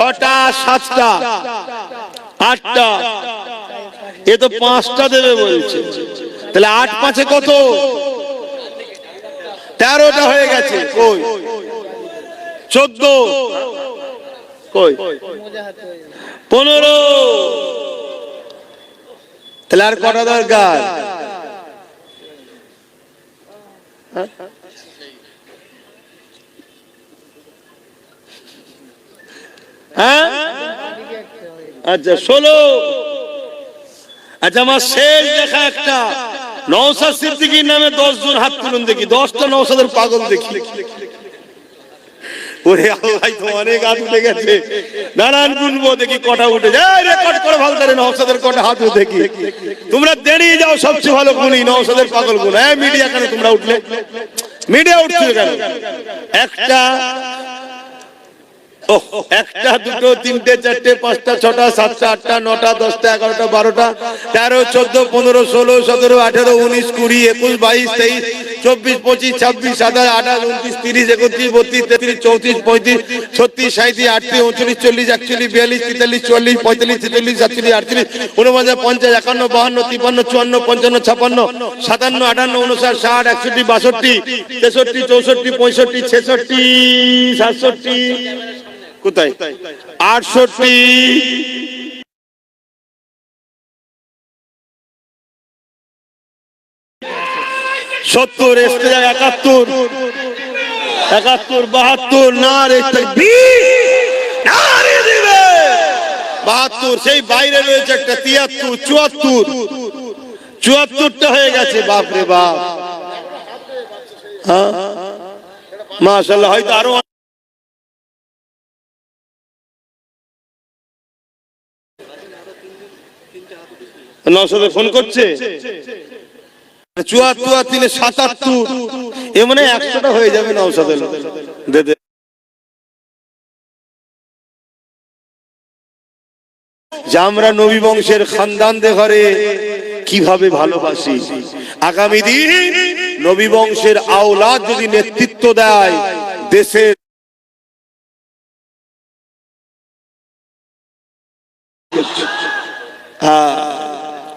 6টা 7টা 8টা, এ তো 5টা দেবে বলছে, তাহলে 8 5 কত? 13টা হয়ে গেছে। কই 14, কই 15, তাহলে আর কটা দরকার? হ্যাঁ আচ্ছা 16। আচ্ছা আমার শেষ দেখা একটা নওশাদ সিদ্দিকীর নামে 10 জন হাত তুলুন দেখি, 10টা নওশাদের পাগল দেখি। ওরে আল্লাহ, তো অনেক হাত উঠে গেছে, নানান গুনবো দেখি কটা উঠে যায়। রেকর্ড করে ভালো করে নওশাদের কটা হাত উঠে দেখি। তোমরা দেরিয়ে যাও, সবচেয়ে ভালো গুনি নওশাদের পাগল গুণ। হ্যাঁ মিডিয়া কেন তোমরা উঠলে? মিডিয়া উঠছে কেন? একটা, একটা, দুটো, তিনটে, চারটে, 5টা, 6টা, 7টা, 8টা, 9টা, 10টা, 11টা, 12টা, 13, 14, 15, 16, 17, 18, 19, 20, 21, 22, 23, 24, 25, 26, 27, 28, 29, 30, 31, 32, 33, 34, 35, 36, 37, 38, 39, 40, 41, 42, 43, 44, 45, 46, 47, 48, 49, 50, 51, 52, 53, 54, 55, 56, 57, 58, 59, 60, 61, 62, 63, 64, 65, 66, 67, কোথায় 68, 70, 71, 72, নারে তাকবীর, নারে দিবে 72। সেই বাইরে রয়েছে একটা 73, 74, 74টা হয়ে গেছে। বাপ রে বাপ, হ্যাঁ মাশাআল্লাহ। হয়তো আরো নওশাদে ফোন করছে। 74 আর 3 77, এ মানে 100টা হয়ে যাবে নওশাদে দে দে। যে আমরা নবী বংশের খানদানদের ঘরে কিভাবে ভালোবাসি। আগামী দিন নবী বংশের আওলাদ যদি নেতৃত্ব দেয় দেশের,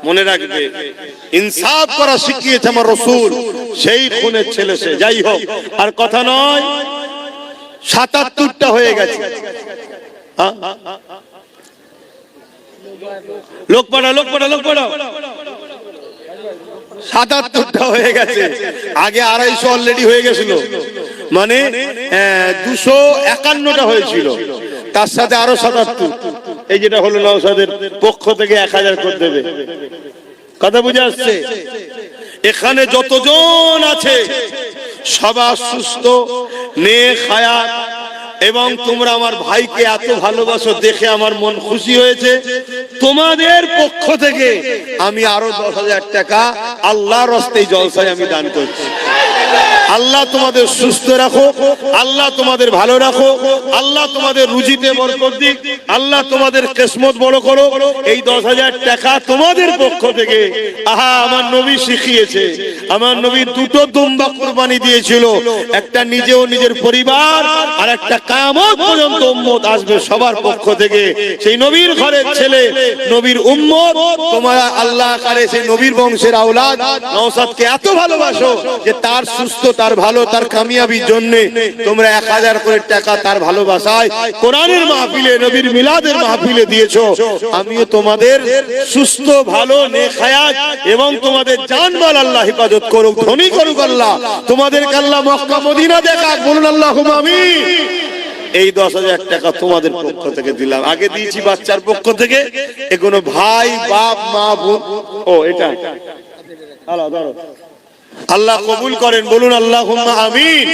মনে রাখবে ইনসাফ করা শিখিয়েছে আমার রাসূল, সেই খুনের ছেলে সে। যাই হোক, আর কথা নয়, 77টা হয়ে গেছে। লোক পড়া 77টা হয়ে গেছে। আগে 250 অলরেডি হয়ে গেছিল, মানে 251টা হয়েছিল, তার সাথে আরো 77। এই যেটা হলো নওশাদের পক্ষ থেকে 1000 করে দেবে। কথা বুঝে আসছে? এখানে যতজন আছে সবার সুস্থ, নেক হায়াত, এবং তোমরা আমার ভাইকে এত ভালোবাসো দেখে আমার মন খুশি হয়েছে। তোমাদের পক্ষ থেকে আমি আরো 10,000 টাকা আল্লাহর রাস্তায় জলসায় আমি দান করছি। আল্লাহ তোমাদের সুস্থ রাখো, আল্লাহ তোমাদের ভালো রাখো, আল্লাহ তোমাদের রুজিতে বরকত দিক, আল্লাহ তোমাদের কিসমত বড় করো। এই 10,000 টাকা তোমাদের পক্ষ থেকে। আহা, আমার নবী শিখিয়েছে, আমার নবী 2টো দুম্বা কুরবানি দিয়েছিল, একটা নিজেও নিজের পরিবার, আর একটা কিয়ামত পর্যন্ত উম্মত আসবে সবার পক্ষ থেকে। সেই নবীর ঘরের ছেলে, নবীর উম্মত, তোমরা আল্লাহ করে সেই নবীর বংশের আওলাদ নওশাদকে এত ভালোবাসো যে তার সুস্থ, তার ভালো, তার কামিয়াবির জন্য তোমরা 1000 করে টাকা তার ভালোবাসায় কোরআনের মাহফিলে, নবীর মিলাদের মাহফিলে দিয়েছো। আমিও তোমাদের সুস্থ, ভালো, নেক হায়াত এবং তোমাদের জানমাল আল্লাহ হেফাজত করুক, ধনী করুক আল্লাহ, তোমাদেরকে আল্লাহ মক্কা মদিনা দেখাক, বলুন আল্লাহুম্মা আমিন। এই 10,000 টাকা তোমাদের পক্ষ থেকে দিলাম। আগে দিয়েছি বাচ্চার পক্ষ থেকে, এগুলো ভাই, বাপ, মা, বোন। ও এটা আল্লাহ কবুল করেন, বলুন আল্লাহুম্মা আমিন।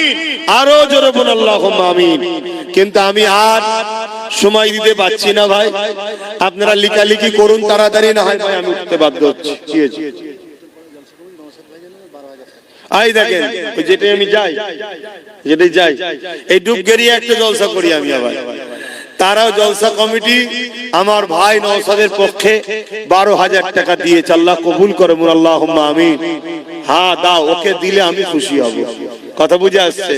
আরো জোরে বলুন আল্লাহুম্মা আমিন। কিন্তু আমি আর সময় দিতে পারছি না ভাই, আপনারা লিখালিখি করুন তাড়াতাড়ি, না হয় ভাই আমি উঠতে বাধ্য হচ্ছি। আই দেখেন, যেটাই আমি যাই, যেটাই যাই, এই ডুবগেরিয়া একটা জলসা করি আমি। আবার তারাও জলসা কমিটি আমার ভাই নওশাদের পক্ষে 12,000 টাকা দিয়েছে। আল্লাহ কবুল করে, বলুন আল্লাহুম্মা আমিন। হ্যাঁ দাও, ওকে দিলে আমি খুশি হব। কথা বুঝে আসছে?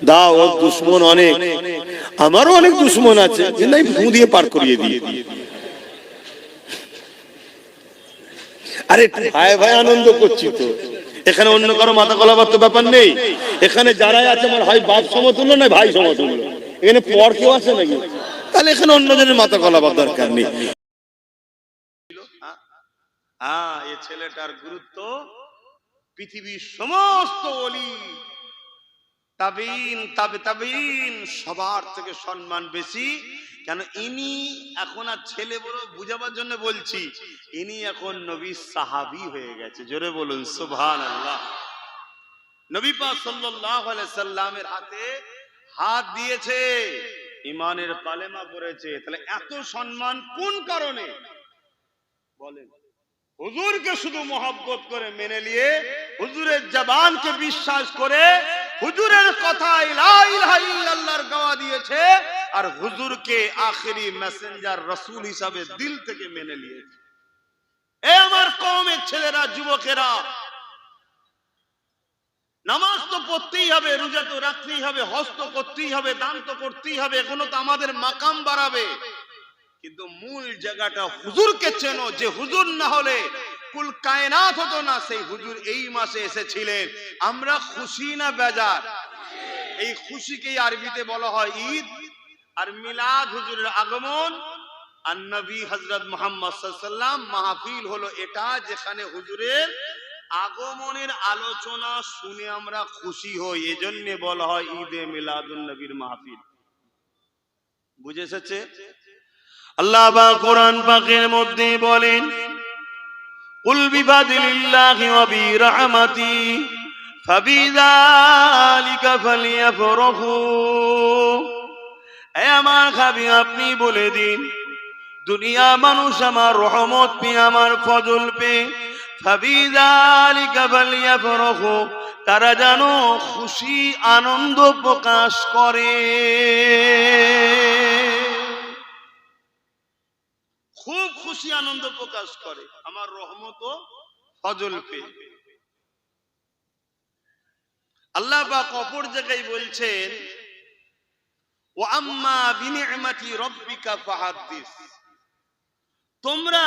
দাও, ওর দুশ্মন অনেক। আমারও অনেক দুশ্মন আছে, কিন্তু আমি ফু দিয়ে পার করিয়ে দিই। আরে ভাই ভাই আনন্দ করছি তো, এখানে অন্য কারো মাথা গলাবার তো ব্যাপার নেই। এখানে যারাই আছে আমার হয় বাপ সমতুল্য নয় ভাই সমতুল্য, এখানে পর কেউ আছে নাকি? তাহলে এখানে অন্যজনের মাথা গলাবার দরকার নেই। এই ছেলেটার গুরুত্ব পৃথিবীর সমস্ত ওলি তাবিন তাবিন সবার থেকে সম্মান বেশি। কেন? ইনি এখন আর ছেলে বড় বুঝাবার জন্য বলছি, ইনি এখন নবীর সাহাবী হয়ে গেছে। জোরে বলুন সুবহানাল্লাহ। নবী পাক সাল্লাল্লাহু আলাইহি সাল্লামের হাতে হাত দিয়েছে, ঈমানের কালেমা পড়েছে। তাহলে এত সম্মান কোন কারণে? বলেন। হুজুরকে শুধু মহব্বত করে মেনে নিয়ে, হুজুরের জবানকে বিশ্বাস করে, হুজুরের কথায় লা ইলাহা ইল্লাল্লাহর গাওয়া দিয়েছে, আর হুজুরকে আখেরি মেসেঞ্জার রাসূল হিসাবে দিল থেকে মেনে নিয়েছে। এ আমার কওমের ছেলেরা, যুবকেরা, নামাজ তো পড়তেই হবে, রোজা তো রাখতেই হবে, হজ তো করতেই হবে, দান তো করতেই হবে, এগুলো তো আমাদের মাকাম বাড়াবে। কিন্তু মূল জায়গাটা হুজুরকে চেনো। যে হুজুর না হলে কুল কায়নাত হতো না। সেই হুজুর এই মাসে এসেছিলেন। আমরা খুশি না বেজার? এই খুশিকেই আরবিতে বলা হয় ঈদ। আর মিলাদ হুজুরের আগমন। আর নবী হযরত মুহাম্মদ সাল্লাল্লাহু আলাইহি ওয়াসাল্লাম মাহফিল হলো এটা, যেখানে হুজুরের আগমনের আলোচনা শুনে আমরা খুশি হই। এজন্য বলা হয় ঈদে মিলাদুন নবীর মাহফিল। বুঝে এসেছে? আল্লাহ পাক কোরআন পাকের মধ্যে বলেন, কুল বিফাদিলিল্লাহি ওয়া বিরাহমাতি ফাবিযালিকা ফালইফরাহু। হে আমার হাবিব, আপনি বলে দিন, দুনিয়া মানুষ আমার রহমত পেয়ে, আমার ফজল পেয়ে, ফাবিযালিকা ফালইফরাহু, তারা যেন খুশি আনন্দ প্রকাশ করে। খুব খুশি আনন্দ প্রকাশ করে আমার রহমত ও ফজল পেয়ে। আল্লাহ পাক অপর জায়গায় বলছেন, ওয়া আম্মা বিনি'মাতি রাব্বিকা ফাহাদ্দিস। তোমরা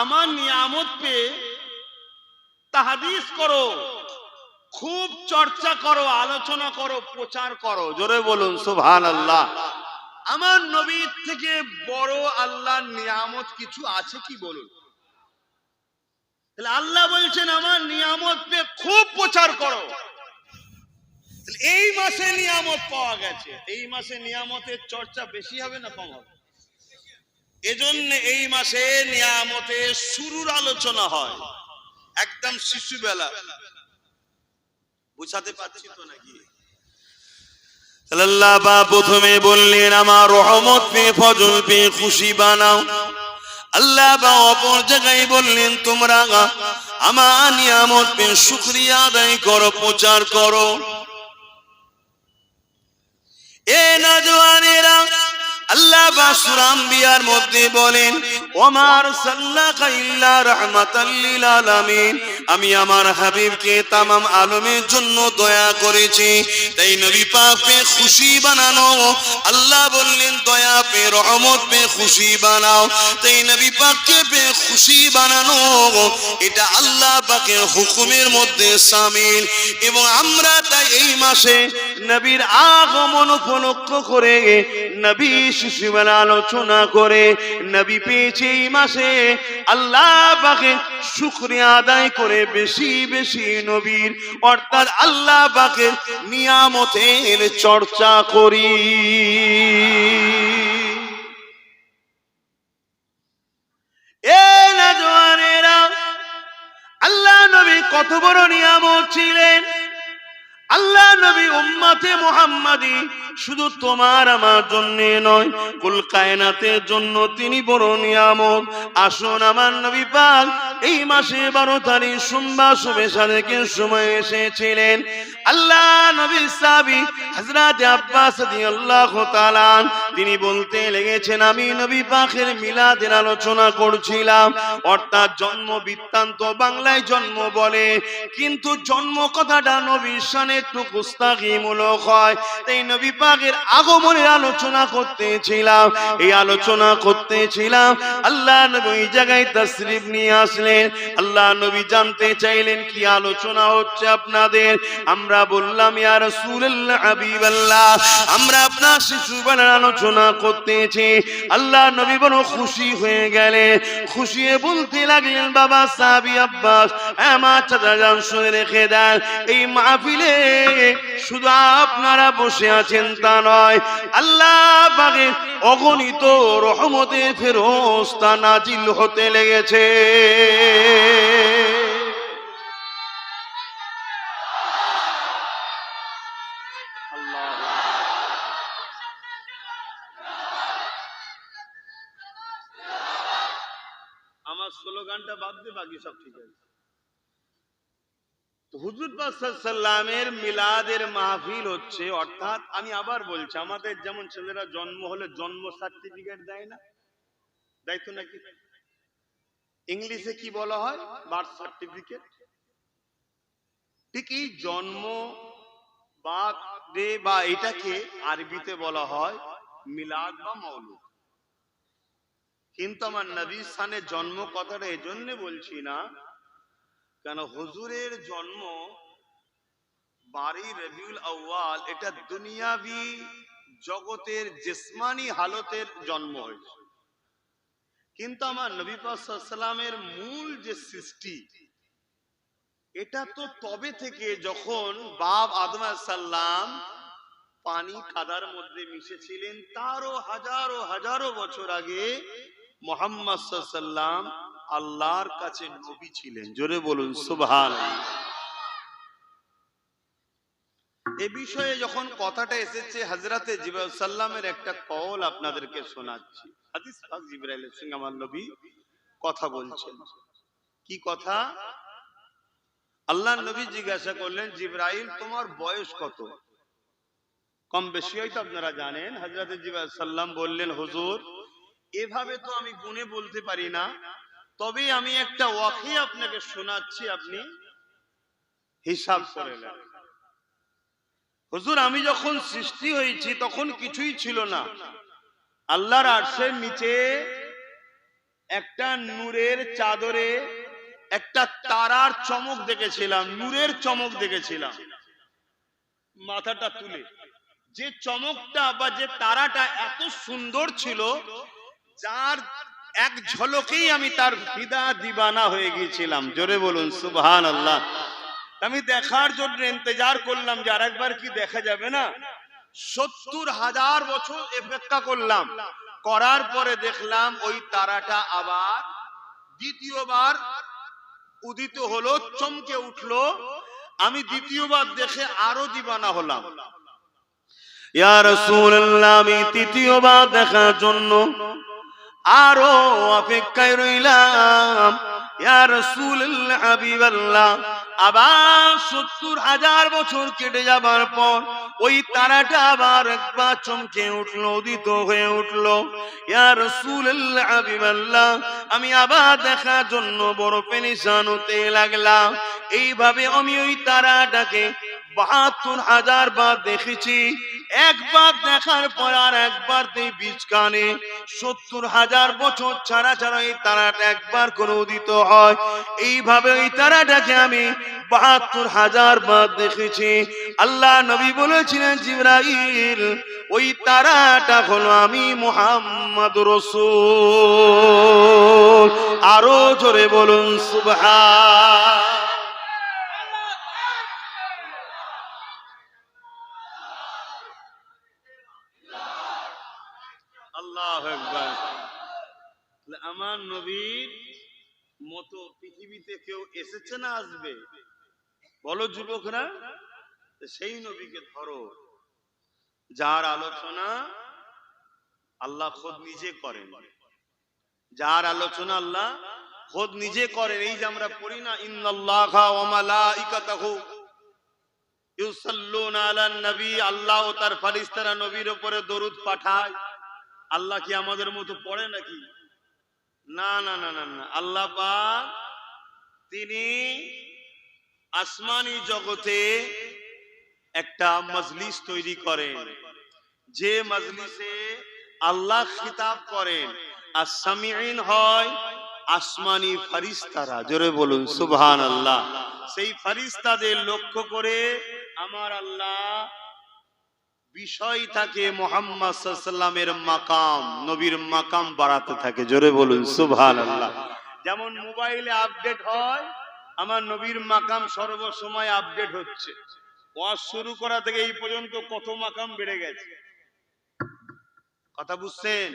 আমার নিয়ামত পেয়ে তাহাদিস করো, খুব চর্চা করো, আলোচনা করো, প্রচার করো। জোরে বলুন সুবহানাল্লাহ। আমার নবীর থেকে বড় আল্লাহর নিয়ামত কিছু আছে কি বলুন? তাহলে আল্লাহ বলছেন আমার নিয়ামত পেয়ে খুব প্রচার করো। এই মাসে নিয়ামত পাওয়া গেছে, এই মাসে নিয়ামতের চর্চা বেশি হবে না কম হবে? এজন্য এই মাসে নিয়ামতের শুরুর আলোচনা হয় একদম শিশুবেলা। বুঝাতে পারছি তো নাকি? আল্লাহ পাক প্রথমে বললেন আমার রহমত পেয়ে ফজল পেয়ে খুশি বানাও। আল্লাহ পাক অপর জায়গায় বললেন তোমরা আমার নিয়ামত পেয়ে শুকরিয়া আদায় করো, প্রচার করো। এ নওজওয়ানেরা, আল্লাহ পাক সূরা আম্বিয়ার মধ্যে বলেন, ওমা আরসালনাকা ইল্লা রাহমাতাল লিল আলামিন। আমি আমার হাবিবকে তামাম আলমের জন্য দয়া করেছি। তাই নবী পাক পে খুশি বানানো। আল্লাহ বললেন দয়া পে রহমত পে খুশি বানাও। তাই নবী পাককে পে খুশি বানানো এটা আল্লাহ পাকের হুকুমের মধ্যে শামিল। এবং আমরা তাই এই মাসে নবীর আগমন উপলক্ষ করে নবী শিশুবেলা আলোচনা করে নবী পেয়েছে এই মাসে আল্লাহ পাকের শুকরিয়া আদায় করে বেশি বেশি নবীর অর্থাৎ আল্লাহ পাকের নিয়ামতের চর্চা করি। এ নওজওয়ানেরা, আল্লাহ নবী কত বড় নিয়ামত ছিলেন। আল্লাহ নবী উম্মতে মুহাম্মাদি শুধু তোমার আমার জন্য নয়, কুল কায়নাতের জন্য তিনি বড় নিয়ামত। আসুন আমার নবী পাক এই মাসে 12 তারিখ সোমবার শুভে সাদেকের সময় এসেছিলেন। আল্লাহ নবী সাহাবী হযরত আব্বাস রাদিয়াল্লাহু তাআলা তিনি বলতে লেগেছেন, আমি নবী পাকের মিলাদের আলোচনা করছিলাম। অর্থাৎ জন্ম বৃত্তান্ত বাংলায় জন্ম বলে, কিন্তু জন্ম কথাটা নবীর শানে একটু গুস্তাখিমূলক হয়। এই নবী পাকের আগমনের আলোচনা করতেছিলাম, এই আলোচনা করতেছিলাম। আল্লাহ নবী ওই জায়গায় তাশরীফ নিয়ে আসলেন। আল্লাহ নবী জানতে চাইলেন কি আলোচনা হচ্ছে আপনাদের। আমরা বললাম, ইয়া রাসূলুল্লাহ, হাবিবাল্লাহ, আমরা আপনার শিশুবেলার আলোচনা করতেছি। আল্লাহ নবী বড় খুশি হয়ে গেলেন। খুশি হয়ে বলতে লাগলেন, বাবা সাহাবী আব্বাস, মা চাচা যান, শুনে রেখে দেন, এই মাহফিলে শুধু আপনারা বসে আছেন তা নয়, আল্লাহ পাকের অগণিত রহমতের ফেরেশতা নাজিল হতে লেগেছে। আমার স্লোগানটা বাদ দিয়ে বাকি সব ঠিক আছে। হুজুর পাক সাল্লাল্লাহু আলাইহি ওয়াসাল্লামের মিলাদের মাহফিল হচ্ছে। অর্থাৎ আমি আবার বলছি, আমাদের যেমন ছেলেরা জন্ম হলে জন্ম সার্টিফিকেট দেয় না, দেয় তো নাকি? ইংলিশে কি বলা হয়? Birth certificate. ঠিক এই জন্ম বার্থডে বা এটাকে আরবিতে বলা হয় মিলাদ বা মাওলুদ। কিন্তু আমার নবীর শানে জন্ম কথাটা এজন্য বলছি না, কেন হুজুরের জন্ম 12 রবিউল আউয়াল, এটা দুনিয়াবি জগতের জিসমানি হালতের জন্ম হয়েছে। কিন্তু আমার নবী পাক সাল্লাল্লাহু আলাইহি ওয়াসাল্লামের মূল যে সৃষ্টি, এটা তো তবে থেকে যখন বাপ আদম আলাইহিস সালাম পানি কাদার মধ্যে মিশেছিলেন, তারও হাজারো হাজারো বছর আগে মুহাম্মদ সাল্লাল্লাহু আলাইহি ওয়াসাল্লাম আল্লাহর কাছে নবী ছিলেন। জোরে বলুন সুবহানাল্লাহ। এ বিষয়ে যখন কথাটা এসেছে, হযরতে জিবরাইল সাল্লামের একটা কওল আপনাদেরকে শোনাচ্ছি। হাদিস পাক জিবরাইলের সঙ্গে আমার নবী কথা বলছেন। কি কথা? আল্লাহর নবী জিজ্ঞাসা করলেন, জিবরাইল, তোমার বয়স কত? কম বেশি হয়তো আপনারা জানেন। হযরতে জিবরাইল সাল্লাম বললেন, হুজুর, এভাবে তো আমি গুণে বলতে পারি না, তবে আমি একটা ওয়াকিয়া আপনাকে শোনাচ্ছি, আপনি হিসাব করে নেন। হুজুর, আমি যখন সৃষ্টি হয়েছি তখন কিছুই ছিল না। আল্লাহর আরশের নিচে একটা নূরের চাদরে একটা তারার চমক দেখেছিলাম, নূরের চমক দেখেছিলাম। মাথাটা তুলে যে চমকটা বা যে তারাটা এত সুন্দর ছিল, যার এক ঝলকেই আমি তার ফিদা দিবানা হয়ে গিয়েছিলাম। জোরে বলুন সুবহানাল্লাহ। আমি দেখার জন্য ইন্তজার করলাম যে আরেকবার কি দেখা যাবে না। 70,000 বছর অপেক্ষা করলাম, করার পরে দেখলাম ওই তারাটা আবার দ্বিতীয়বার উদিত হলো, চমকে উঠলো। আমি দ্বিতীয়বার দেখে আরো দিবানা হলাম। ইয়া রাসূলুল্লাহ, আমি তৃতীয়বার দেখার জন্য আরো অপেক্ষায় রইলাম। ইয়া রাসূলুল্লাহ, হাবিবাল্লাহ, আবার 70,000 বছর কেটে যাবার পর ওই তারাটা আবার একবার চমকে উঠলো, উদিত হয়ে উঠলো। ইয়া রাসূলুল্লাহ, হাবিবাল্লাহ, আমি আবার দেখার জন্য বড় পেরেশান হতে লাগলাম। এইভাবে আমি ওই তারাটাকে 72,000 বার দেখেছি। একবার দেখার পর আর একবার বীজ কানে 70,000 বছর ছাড়া ছাড়া এই তারাটা একবার করে উদিত হয়। এইভাবে ওই তারাটাকে আমি 72,000 বার দেখেছি। আল্লাহ নবী বলেছিলেন, জিবরাইল, ওই তারাটা হলো আমি মুহাম্মদ রাসূল। আরো জোরে বলুন সুবহান। আল্লাহু আকবার। আমার নবীর মতো পৃথিবীতে কেউ এসেছে না আসবে? বলো যুবকরা, সেই নবীকে ধরো যার আলোচনা আল্লাহ খোদ নিজে করেন, যার আলোচনা আল্লাহ খোদ নিজে করেন। এই যে আমরা পড়ি না, ইন্নাল্লাহা ওয়া মালাইকাতাহু ইউসাল্লুনা আলান নবী, আল্লাহ ও তার ফেরেশতারা নবীর উপরে দরুদ পাঠায়। আল্লাহ কি আমাদের মতো পড়ে নাকি? না না না না না, আল্লাহ পাক তিনি আসমানি জগতে একটা মজলিস তৈরি করেন, যে মজলিসে আল্লাহ খিতাব করেন, আর সামিঈন হয় আসমানি ফেরেশতারা। জোরে বলুন সুবহানাল্লাহ। সেই ফেরেশতাদের লক্ষ্য করে আমার আল্লাহ বিষয় থাকে মুহাম্মদ সাল্লাল্লাহু আলাইহি ওয়াসাল্লামের মাকাম, নবীর মাকাম বাড়াতে থাকে। জোরে বলুন সুবহানাল্লাহ। যেমন মোবাইলে আপডেট হয়, আমার নবীর মাকাম সর্বসময় আপডেট হচ্ছে। ওয়াজ শুরু করা থেকে এই পর্যন্ত কত মাকাম বেড়ে গেছে, কথা বুঝছেন?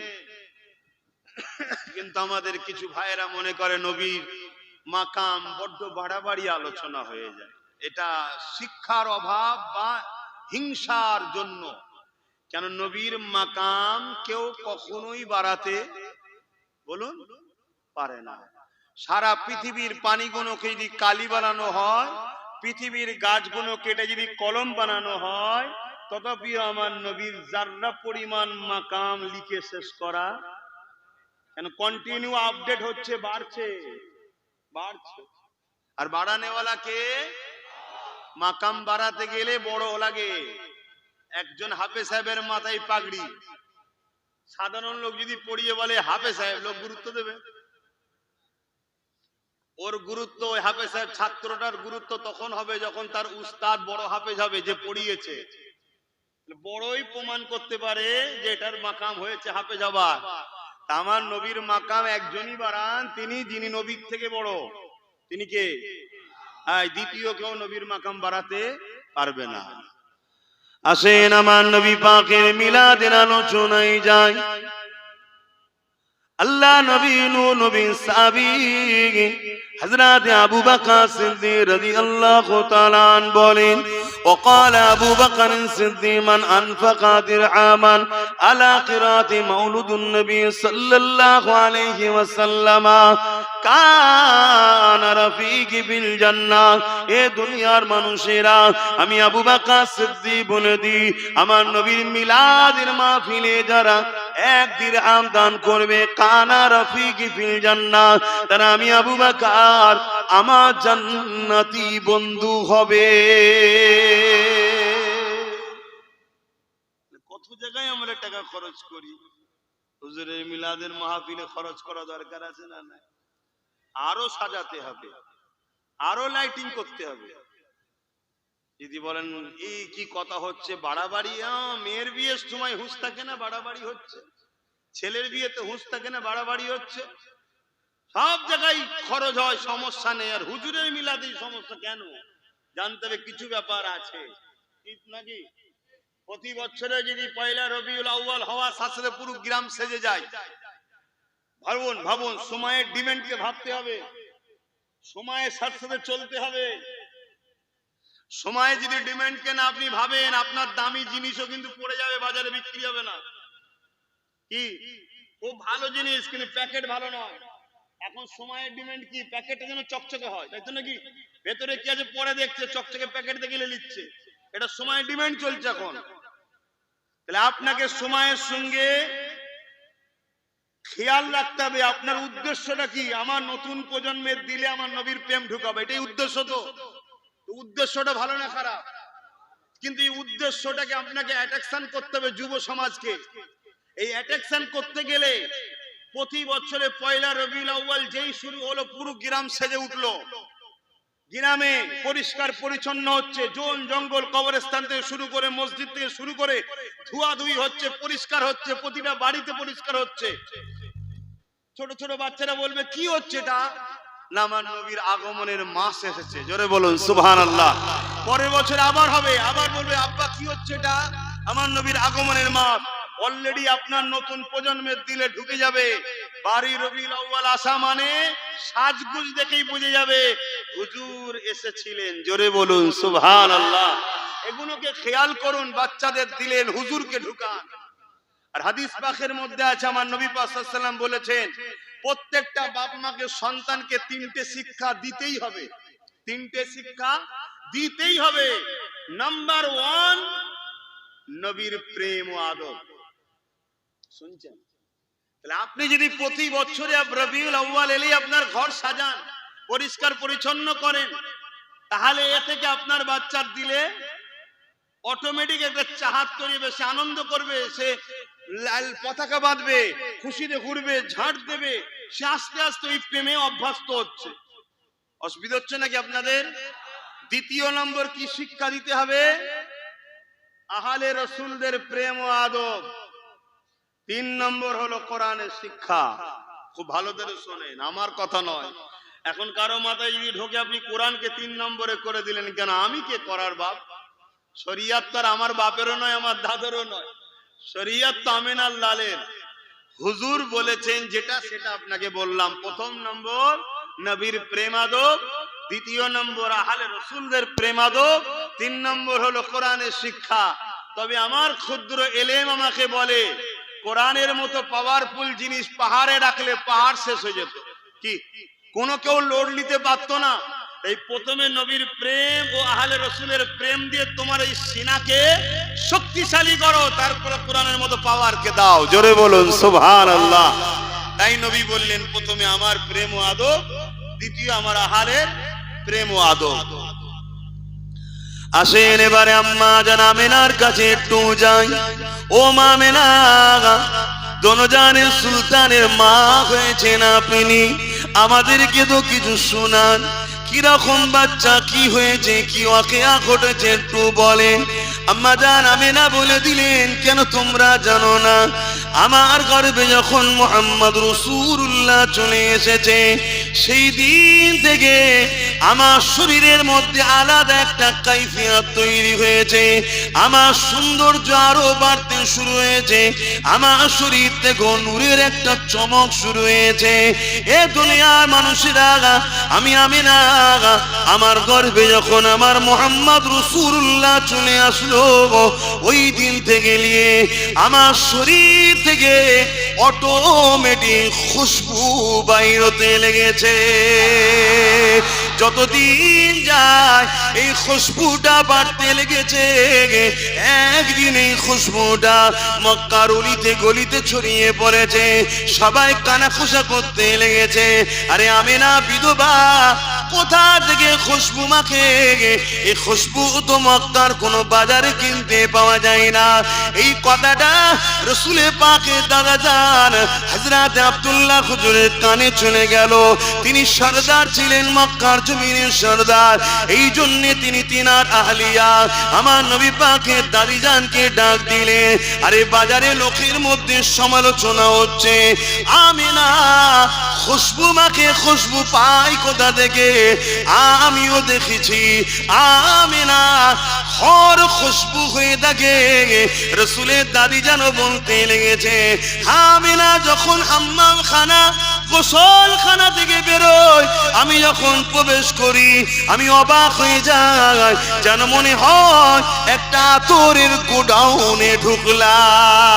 কিন্তু আমাদের কিছু ভাইয়েরা মনে করে নবীর মাকাম বড্ড বাড়াবাড়ি আলোচনা হয়ে যায়। এটা শিক্ষার অভাব বা হিংসার জন্য। কেন নবীর মাকাম কেউ কখনোই বাড়াতে বলুন পারে না। সারা পৃথিবীর পানিগুলোকে যদি কালি বানানো হয়, পৃথিবীর গাছগুলো কেটে যদি কলম বানানো হয়, তথাপি আমার নবীর জাররা পরিমাণ মাকাম লিখে শেষ করা, কেন কন্টিনিউ আপডেট হচ্ছে, বাড়ছে বাড়ছে। আর বাড়ানেওয়ালা কে? মাকাম বাড়াতে গেলে বড় লাগে। একজন হাফেজ সাহেবের মাথায় পাগড়ি, সাধারণ লোক যদি পড়িয়ে বলে হাফেজ সাহেব, লোক গুরুত্ব দেবে? ওর গুরুত্ব, ওই হাফেজ সাহেব ছাত্রটার গুরুত্ব তখন হবে যখন তার উস্তাদ বড় হাফেজ হবে, যে পড়িয়েছে। বড়ই প্রমাণ করতে পারে যে এটার মাকাম হয়েছে হাফেজ হবার। আমার নবীর মাকাম একজনই বাড়ান, তিনি যিনি নবীর থেকে বড়। তিনি কে? দ্বিতীয় কেউ নবীর মাকাম বাড়াতে পারবে না। আসেন আমার নবী পাকের মিলাদের আলোচনায় যায়। আল্লাহ নবী নূর নবী সাহাবী হযরত আবু বকর সিদ্দিক রাদিয়াল্লাহু তাআলা আনহু বলেন, وقال أبو بكر الصديق من أنفق درهما على قراءة مولد النبي صلى الله عليه وسلم كان رفيقي في الجنة। এ দুনিয়ার মানুষেরা, আমি আবু বকর সিদ্দিক বলে দিই, আমার নবীর মিলাদের মাহফিলে যারা এক দিরহাম দান করবে, কানা রফিকি ফিল জান্নাহ, তারা আমি আবু বকর আমার জান্নাতি বন্ধু হবে। কত জায়গায় আমরা টাকা খরচ করি, হুজুরের মিলাদের মাহফিলে খরচ করা দরকার আছে না? না, আরো সাজাতে হবে, আরো লাইটিং করতে হবে। যদি বলেন এই কি কথা হচ্ছে, বাড়াবাড়ি? মেয়ের বিয়ের সময় হুঁশ থাকে না, বাড়াবাড়ি হচ্ছে। ছেলের বিয়েতে হুঁশ থাকে না, বাড়াবাড়ি হচ্ছে। সব জায়গায় খরচ হয়, সমস্যা নেই। আর হুজুরের মিলাদেই সমস্যা কেন? জানতে হবে কিছু ব্যাপার আছে, ঠিক নাকি? প্রতি বছরে যদি পয়লা রবিউল আউয়াল হওয়া শাস্ত্রে পুরো গ্রাম সেজে যায়, ভাবুন ভাবুন, সময়ের ডিমান্ডকে ভাবতে হবে, সময়ের সাথে সাথে চলতে হবে। সময় যদি ডিমান্ডকে না আপনি ভাবেন, আপনার দামি জিনিসও কিন্তু পড়ে যাবে, বাজারে বিক্রি হবে না। কি খুব ভালো জিনিস কিন্তু প্যাকেট ভালো নয়। এখন সময়ের ডিমান্ড কি? প্যাকেটটা যেন চকচকে হয়, তাই তো নাকি? ভেতরে কি আছে পরে দেখছে, চকচকে প্যাকেট দেখে নিচ্ছে। এটা সময়ের ডিমান্ড চলছে এখন। তাহলে আপনাকে সময়ের সঙ্গে খেয়াল রাখতে হবে, আপনার উদ্দেশ্যটা কি? আমার নতুন প্রজন্মের দিলে আমার নবীর প্রেম ঢুকাবে, এটাই উদ্দেশ্য। তো উদ্দেশ্যটা ভালো না খারাপ? কিন্তু এই উদ্দেশ্যটাকে আপনাকে অ্যাট্রাকশন করতে হবে যুব সমাজকে। এই অ্যাট্রাকশন করতে গেলে প্রতি বছরে পয়লা রবিউল আউয়াল যেই শুরু হলো, পুরো গ্রাম সেজে উঠলো। গ্রামে পরিষ্কার পরিচ্ছন্ন হচ্ছে, জন জঙ্গল কবরস্থান থেকে শুরু করে মসজিদ থেকে শুরু করে ধোয়াধুয়ি হচ্ছে, পরিষ্কার হচ্ছে, প্রতিটা বাড়িতে পরিষ্কার হচ্ছে। ছোট ছোট বাচ্চারা বলবে কি হচ্ছে এটা? না, আমার নবীর আগমনের মাস এসেছে। জোরে বলুন সুবহানাল্লাহ। পরের বছর আবার হবে, আবার বলবে আব্বা কি হচ্ছে এটা? আমার নবীর আগমনের মাস। অলরেডি আপনার নতুন প্রজন্মের দিলে ঢুকে যাবে, বারোই রবিউল আউয়াল আসা মানে সাজগুজ দেখেই বুঝে যাবে হুজুর এসেছিলেন। জোরে বলুন সুবহানাল্লাহ। এগুলোকে খেয়াল করুন, বাচ্চাদের দিলেন হুজুরকে ঢুকান। আর হাদিস পাকের মধ্যে আছে, আমার নবী পাক সাল্লাল্লাহু আলাইহি ওয়াসাল্লাম বলেছেন, প্রত্যেকটা বাপ মাকে সন্তানকে তিনটে শিক্ষা দিতেই হবে, তিনটে শিক্ষা দিতেই হবে। নাম্বার 1, নবীর প্রেম ও আদব। শুনছেন? তাহলে আপনি যদি প্রতি বছরে রবিউল আউয়াল এলেই আপনার ঘর সাজান, পরিষ্কার পরিচ্ছন্ন করেন, তাহলে এ থেকে আপনার বাচ্চার দিলে অটোমেটিক একটা চাহাত তৈরি, সে আনন্দ করবে, সে লাল পতাকা বাঁধবে, খুশিতে ঘুরবে, ঝাঁট দেবে, সে আস্তে আস্তে ওই প্রেমে অভ্যস্ত হচ্ছে। অসুবিধা হচ্ছে নাকি আপনাদের? দ্বিতীয় নম্বর কি শিক্ষা দিতে হবে? আহলে রসুলদের প্রেম ও আদব। 3 নম্বর হলো কোরআনের শিক্ষা। খুব ভালো করে শোনেন, আমার কথা নয়। এখন কারো মাথায় যদি ঢোকে আপনি কোরআনকে 3 নম্বরে করে দিলেন, কেন? আমি কে করার বাপ? শরিয়ত তো আমার বাপেরও নয়, আমার দাদারও নয়। শরিয়ত তো আমিনার লালের। হুজুর বলেছেন যেটা সেটা আপনাকে বললাম। প্রথম নম্বর নবীর প্রেম আদব, দ্বিতীয় নম্বর আহলে রসুলদের প্রেম আদব, 3 নম্বর হলো কোরআনের শিক্ষা। তবে আমার ক্ষুদ্র এলেম আমাকে বলে, কোরআনের মতো পাওয়ারফুল জিনিস পাহাড়ে রাখলে পাহাড় শেষ হয়ে যেত। কি কোনো কেউ লোড নিতে পারতো না। এই প্রথমে নবীর প্রেম ও আহলে রসুলের প্রেম দিয়ে তোমার এই সিনাকে শক্তিশালী করো, তারপরে কোরআনের মতো পাওয়ারকে দাও। জোরে বলুন সুবহানাল্লাহ। তাই নবী বললেন, প্রথমে আমার প্রেম ও আদব, দ্বিতীয় আমার আহলের প্রেম ও আদব। আসেন এবারে আম্মা জান আমেনার কাছে একটু যাই। ও মা আমেনা, দোনোজানের সুলতানের মা হয়েছেন আপনি, আমাদেরকে তো কিছু শোনান। কিরকম বাচ্চা, কি হয়েছে, কি ওয়াকিয়া ঘটেছে একটু বলেন। আম্মা জান আমেনা বলে দিলেন, কেন তোমরা জানো না? আমার গর্ভে যখন মুহাম্মদ রাসূলুল্লাহ চলে এসেছে, সেই দিন থেকে আমার শরীরের মধ্যে আলাদা একটা কাইফিয়ত তৈরি হয়েছে। আমার সৌন্দর্য আরো বাড়তে শুরু হয়েছে। আমার শরীর থেকে নূরের একটা চমক শুরু হয়েছে। এ দুনিয়ার মানুষেরা, আমি আমিনা, আমার গর্ভে যখন আমার মুহাম্মদ রাসূলুল্লাহ চলে আসলো, ওই দিন থেকে নিয়ে আমার শরীর থেকে অটোমেটিক খুশবু বাইর হতে লেগেছে। যতদিন যায় এই খুশবুটা বাড়তে লেগেছে। একদিন এই খুশবুটা মক্কার অলিতে গলিতে ছড়িয়ে পড়েছে। সবাই কানাফুসা করতে লেগেছে, আরে আমিনা বিধবা, কোথা থেকে খুশবু মাখে? এই খুশবু তো মক্কার কোনো বাজারে কিনতে পাওয়া যায় না। এই কথাটা রাসূলে পাকের দাদা জান হযরত আব্দুল্লাহ হুজুরের কানে চলে গেল। তিনি সরদার ছিলেন, মক্কার জমিনের সরদার। এই জন্য তিনি তিনার আহলিয়া আমার নবী পাকের দাদি জানকে ডাক দিলেন। আরে বাজারে লোকের মধ্যে সমালোচনা হচ্ছে, আমিনা খুশবু মাখে, খুশবু পাই কোথা থেকে? আমিও দেখেছি আমিনা হর খুশবু হয়ে থাকে। রাসূলের দাদি জান বলতে লেগেছে, আমিনা যখন হাম্মাম খানা গোসলখানা থেকে বেরোয়, আমি যখন প্রবেশ করি আমি অবাক হয়ে যাই, যেন মনে হয় একটা আতরের গোডাউনে ঢুকলাম।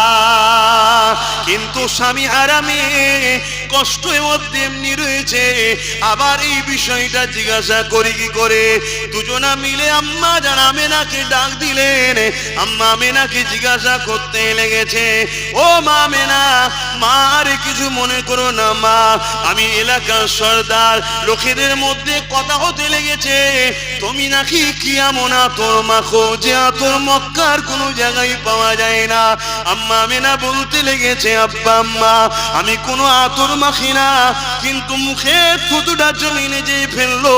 কিন্তু স্বামী আরামে কষ্টের মধ্যে এমনি রয়েছে। আবার এই বিষয়টা জিজ্ঞাসা করি কি করে? দুজনা মিলে আম্মা জান আমেনাকে ডাক দিলেন। আম্মা আমেনাকে জিজ্ঞাসা করতে লেগেছে, ও মা আমেনা, মা আরে কিছু মনে করো না মা, আমি এলাকার সরদার, লোকেদের মধ্যে কথা হতে লেগেছে তুমি নাকি কি এমন আতর মাখো যে আতর মক্কার কোনো জায়গায় পাওয়া যায় না। আম্মা আমেনা বলতে লেগেছে, আব্বা আম্মা, আমি কোনো আতর মাখি না, কিন্তু মুখে থুতুটা জমিনে যে ফেললো,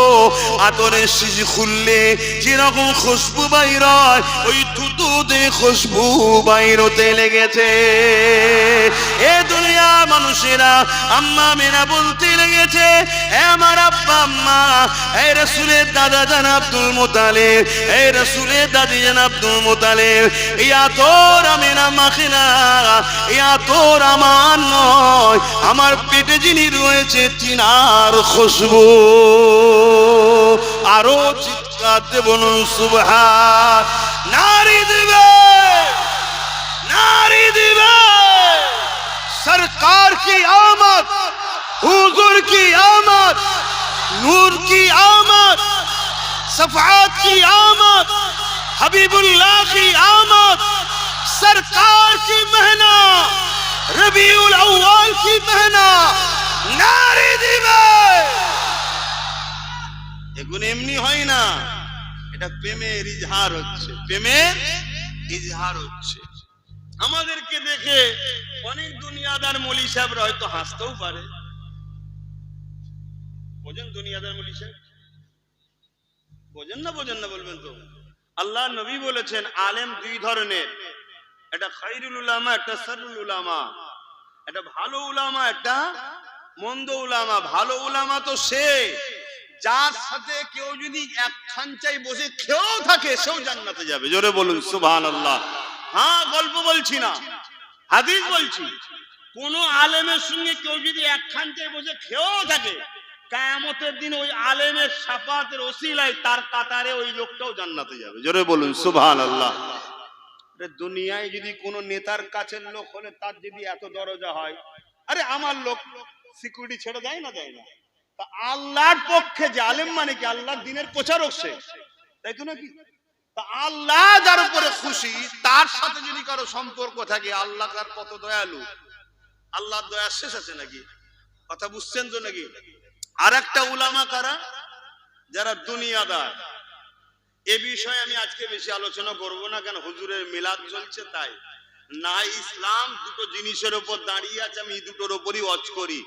আতরের শিশি খুললে যেরকম খুশবু বাইর হয়, ওই থুতুতে খুশবু বাইর হতে লেগেছে। এ দুনিয়া মানুষেরা, আম্মা আমেনা বলতে লেগেছে, আমার আব্বা আম্মা, এই রাসূলের দাদা জান আব্দুল মুতালিব, এই রাসূলের দাদি জান আব্দুল মুতালিব, এই আতর আমেনা মাখে না, এই আতর আমার নয়, আমার পেটে যিনি রয়েছে তিনার খুশবু। আরো চিৎকার দিয়ে বলুন সুবহান। নারী দিবে, নারী দিবে, सरकार की आमद, हुजूर की आमद, नूर की आमद, सफात की आमद, हबीबुल्लाह की आमद, सरकार की मेहनत, এমনি হয় না, এটা প্রেমের ইজহার হচ্ছে, প্রেমের ইজহার হচ্ছে। আমাদেরকে দেখে অনেক দুনিয়াদার মৌলী সাহেবরা হয়তো হাসতেও পারে। বোঝেন দুনিয়াদার মৌলী সাহেব? বোঝেন না বলবেন তো। আল্লাহ নবী বলেছেন আলেম দুই ধরনের, একটা খায়রুল উলামা, একটা শাররুল উলামা। একটা ভালো উলামা, একটা মন্দ উলামা। ভালো উলামা তো সে যার সাথে কেউ যদি এক খাঞ্চায় বসে খেয়েও থাকে সেও জান্নাতে যাবে। জোরে বলুন সুবহানাল্লাহ। হ্যাঁ, গল্প বলছি না, হাদিস বলছি। কোন আলেমের সঙ্গে কেউ যদি এক খাঞ্চায় বসে খেয়েও থাকে, কিয়ামতের দিন ওই আলেমের শাফাতের ওসিলায় তার কাতারে ওই লোকটাও জান্নাতে যাবে। জোরে বলুন সুবহানাল্লাহ। দুনিয়ায় যদি কোন নেতার কাছের লোক হলে তার যদি এত দরজা হয়, আরে আমার লোক সিকিউরিটি ছেড়ে দেয় না, দেয় না। তা আল্লাহর পক্ষে যে আলেম মানে কি আল্লাহর দ্বীনের প্রচারক সে, তাই তো নাকি? তা আল্লাহ যার উপরে খুশি তার সাথে যদি কারো সম্পর্ক থাকে, আল্লাহ তার কত দয়ালু। আল্লাহর দয়া শেষ আছে নাকি? কথা বুঝছেন তো নাকি? আর একটা উলামা কারা? যারা দুনিয়াদার। এ বিষয়ে আমি আজকে বেশি আলোচনা করব না, কেন হুজুরের মিলাদ চলছে তাই না। ইসলাম দুটো জিনিসের উপর দাঁড়িয়ে আছে, আমি দুটোর উপরই ওয়াজ করি।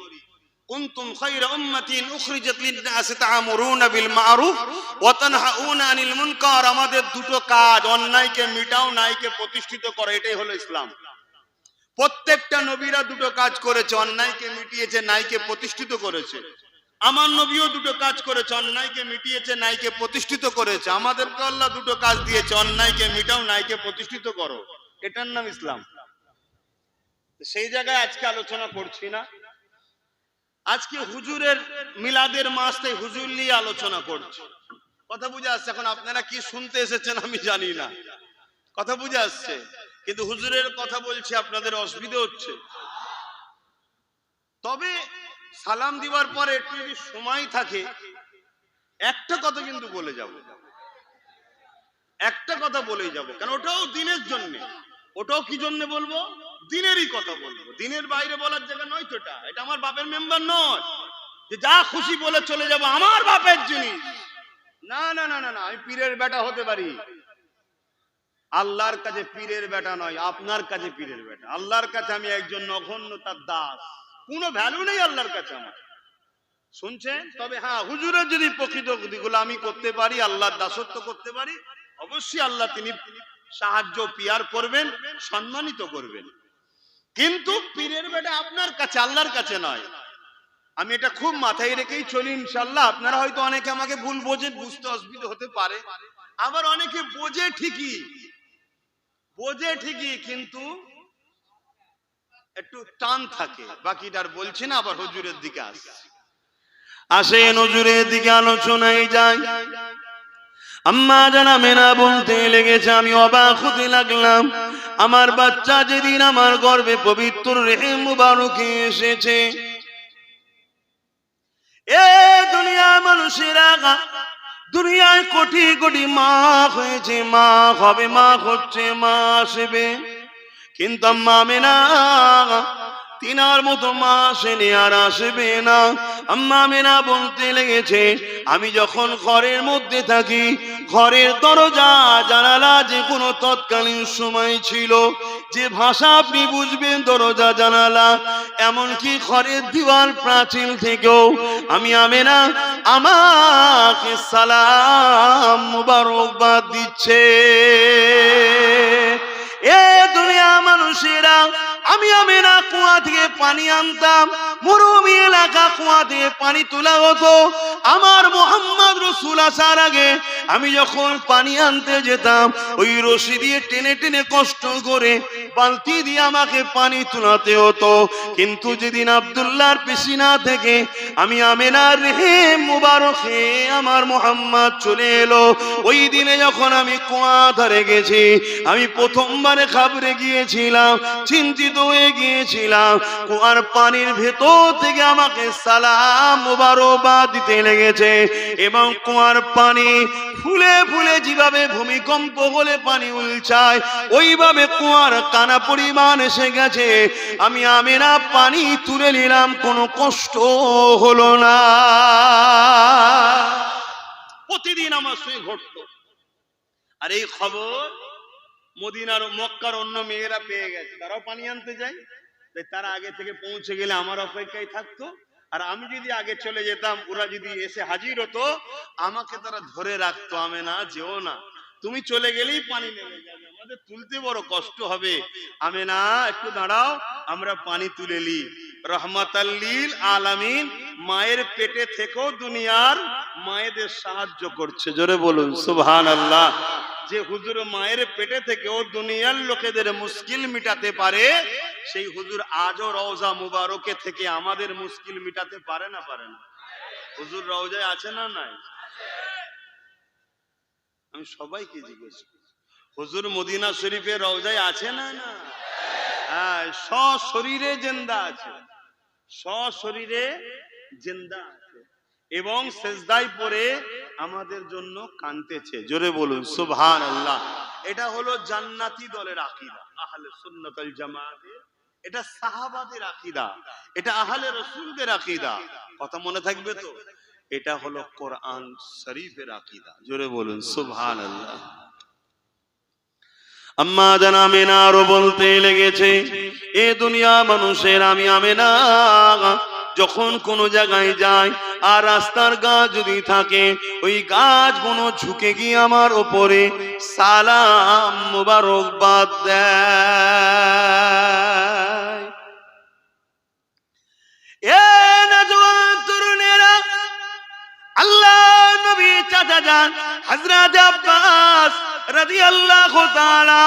কুনতুম খায়রা উম্মাতিন উখরিজাত লিন-নাস তা'মুরুনা বিল মা'রুফ ওয়া তানহাউনা আনিল মুনকার। আমাদের দুটো কাজ, অন্যায়কে মিটাও, ন্যায়কে প্রতিষ্ঠিত করো, এটাই হলো ইসলাম। প্রত্যেকটা নবীরা দুটো কাজ করেছে, অন্যায়কে মিটিয়েছে, ন্যায়কে প্রতিষ্ঠিত করেছে। আমার নবীও দুটো কাজ করেছে, অন্যায়কে মিটিয়েছে, ন্যায়কে প্রতিষ্ঠিত করেছে। আমাদেরকে আল্লাহ দুটো কাজ দিয়েছে, অন্যায়কে মিটাও, ন্যায়কে প্রতিষ্ঠিত করো, এটার নাম ইসলাম। সেই জায়গায় আজকে আলোচনা করছি না। আজকে হুজুরের মিলাদের মাস, তাই হুজুর নিয়ে আলোচনা করছি। কথা বুঝে আসছে? এখন আপনারা কি শুনতে এসেছেন আমি জানি না, কথা বুঝে আসছে? কিন্তু হুজুরের কথা বলছি, আপনাদের অসুবিধা হচ্ছে। তবে সালাম দিবার পরে একটু যদি সময় থাকে একটা কথা কিন্তু বলে যাব, একটা কথা বলেই যাব, কারণ ওটাও দিনের জন্য। ওটাও কি জন্য বলবো? দিনেরই কথা বলবো, দিনের বাইরে বলার জায়গা নয় তো। এটা আমার বাপের মেম্বার নয় যে যা খুশি বলে চলে যাব, আমার বাপের জিনিস। না না না না না, আমি পীরের বেটা হতে পারি, আল্লাহর কাছে পীরের বেটা নয়, আপনার কাছে পীরের বেটা। আল্লাহর কাছে আমি একজন নগণ্য তার দাস, কোনো ভ্যালু নেই আল্লাহর কাছে আমার। শুনছেন? তবে হ্যাঁ, হুজুরের যদি প্রকৃত গোলামি করতে পারি, আল্লাহর দাসত্ব করতে পারি, অবশ্যই আল্লাহ তিনি সাহায্য পিয়ার করবেন, সম্মানিত করবেন। কিন্তু পীরের বেটা আপনার কাছে, আল্লাহর কাছে নয়। আমি এটা খুব মাথায় রেখেই চলি ইনশাআল্লাহ। আপনারা হয়তো অনেকে আমাকে ভুল বোঝেন, বুঝতে অসুবিধা হতে পারে। আবার অনেকে বোঝে ঠিকই, কিন্তু একটু টান থাকে। বাকিটার বলছি না, আবার হুজুরের দিকে আসেন। হুজুরের দিকে আলোচনায় যাই। আম্মা জানা মেনা বলতে লেগেছে, আমি অবাক হতে লাগলাম। আমার বাচ্চা যেদিন আমার গর্ভে পবিত্র রেহেম মুবারকে এসেছে, এ দুনিয়ার মানুষেরা, দুনিয়ায় কোটি কোটি মা হয়েছে, মা হবে, মা হচ্ছে, মা আসবে, কিন্তু আম্মা মেনা তিনার মতো মা আসেনি, আর আসবে না। আম্মা মেনা বলতে লেগেছে, আমি যখন ঘরের মধ্যে থাকি, ঘরের দরজা জানালা যে কোনো তৎকালীন সময় ছিল, যে ভাষা আপনি বুঝবেন দরজা জানালা, এমনকি ঘরের দিওয়াল প্রাচীর থেকেও আমি আমেনা আমাকে সালাম মুবারকবাদ দিচ্ছে। এ দুনিয়া মানুষেরা, আমি আমেনা কুয়া থেকে পানি আনতাম, মরুভূমি এলাকা কুয়া থেকে পানি তোলা হতো। আমার মোহাম্মদ রাসূল আসার আগে আমি যখন পানি আনতে যেতাম, ওই রশি দিয়ে টেনে টেনে কষ্ট করে বালতি দিয়ে আমাকে পানি তোলাতে হতো। কিন্তু যেদিন আব্দুল্লাহর পিসিনা থেকে আমি আমেনার রেহেম মুবারকে আমার মোহাম্মদ চলে এলো, ওই দিনে যখন আমি কুয়া ধারে গেছি, আমি প্রথমবারে ঘাবড়ে গিয়েছিলাম, চিন্তিত হয়ে গিয়েছিলাম। কুয়ার পানির ভেতর থেকে আমাকে সালাম মুবারকবাদ দিতে লেগেছে, এবং কুয়ার পানি ফুলে ফুলে যেভাবে ভূমিকম্প হলে পানি উল্টায়, ওইভাবে কুয়ার কানা পরিমাণ এসে গেছে। আমি আমেনা পানি তুলে নিলাম, কোনো কষ্ট হলো না। প্রতিদিন আমার সঙ্গে ঘটতো। আর এই খবর মদিনার মক্কার অন্য মেয়েরা পেয়ে গেছে, তারাও পানি আনতে যায়। তাই তারা আগে থেকে পৌঁছে গেলে আমার অপেক্ষায় থাকতো, আর আমি যদি আগে চলে যেতাম, ওরা যদি এসে হাজির হতো, আমাকে তারা ধরে রাখতো, আমেনা যেও না, তুমি চলে গেলেই পানি নেমে যাবে, আমাদের তুলতে বড় কষ্ট হবে, আমেনা একটু দাঁড়াও, আমরা পানি তুলে নি। রহমাতাল লিল আলামিন মায়ের পেটে থেকেও দুনিয়ার মায়েদের সাহায্য করছে। জোরে বলুন সুবহানাল্লাহ। যে হুজুর মায়ের পেটে থেকেও দুনিয়ার লোকেদের মুশকিল মিটাতে পারে, সেই হুজুর আজও রওজা মুবারকে থেকে আমাদের মুশকিল মিটাতে পারে না? পারে না? হুজুর রওজায় আছে না নাই? আমি সবাইকে জিজ্ঞেস করি, হুজুর মদিনা শরীফের রওজায় আছে না? না, হ্যাঁ, সশরীরে জিন্দা আছে, সশরীরে জিন্দা আছে, এবং সেজদায় পড়ে আমাদের জন্য কাঁদতেছে। জোরে বলুন সুবহানাল্লাহ। এটা হলো জান্নাতি দলের আকীদা, আহলে সুন্নাত ওয়াল জামাতের, এটা সাহাবাদের আকীদা, এটা আহলে রাসূলদের আকীদা। কথা মনে থাকবে তো? এটা হলো কোরআন শরীফের আকীদা। জোরে বলুন সুবহানাল্লাহ। আম্মা জান আমেনা আরো বলতে লেগেছে, এ দুনিয়া মানুষের আমি আমেনা যখন কোন জায়গায় যাই আর রাস্তার গাছ যদি থাকে, ওই গাছ গুলো ঝুঁকে গিয়ে আমার ওপরে সালাম মুবারকবাদ দেয়। এ নওজোয়ান তরুণেরা, আল্লাহ নবী চাচা যান হযরত আব্বাস রাদিয়াল্লাহু তাআলা,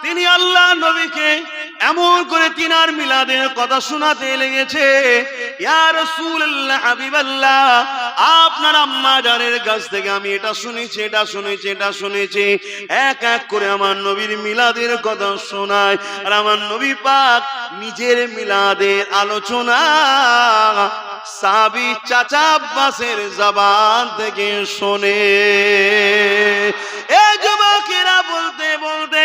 তিনি আল্লাহ নবীকে এমন করে তিনার মিলাদের কথা শোনাতে লেগেছে, ইয়া রাসূলুল্লাহ হাবিবাল্লাহ, আপনার আম্মা জানের কাছ থেকে আমি এটা শুনেছি, এটা শুনেছি, এটা শুনেছি, এক এক করে আমার নবীর মিলাদের কথা শোনায়। আর আমার নবী পাক নিজের মিলাদের আলোচনা সাহাবী চাচা আব্বাসের জবান থেকে শোনে। এই যুবকেরা বলতে বলতে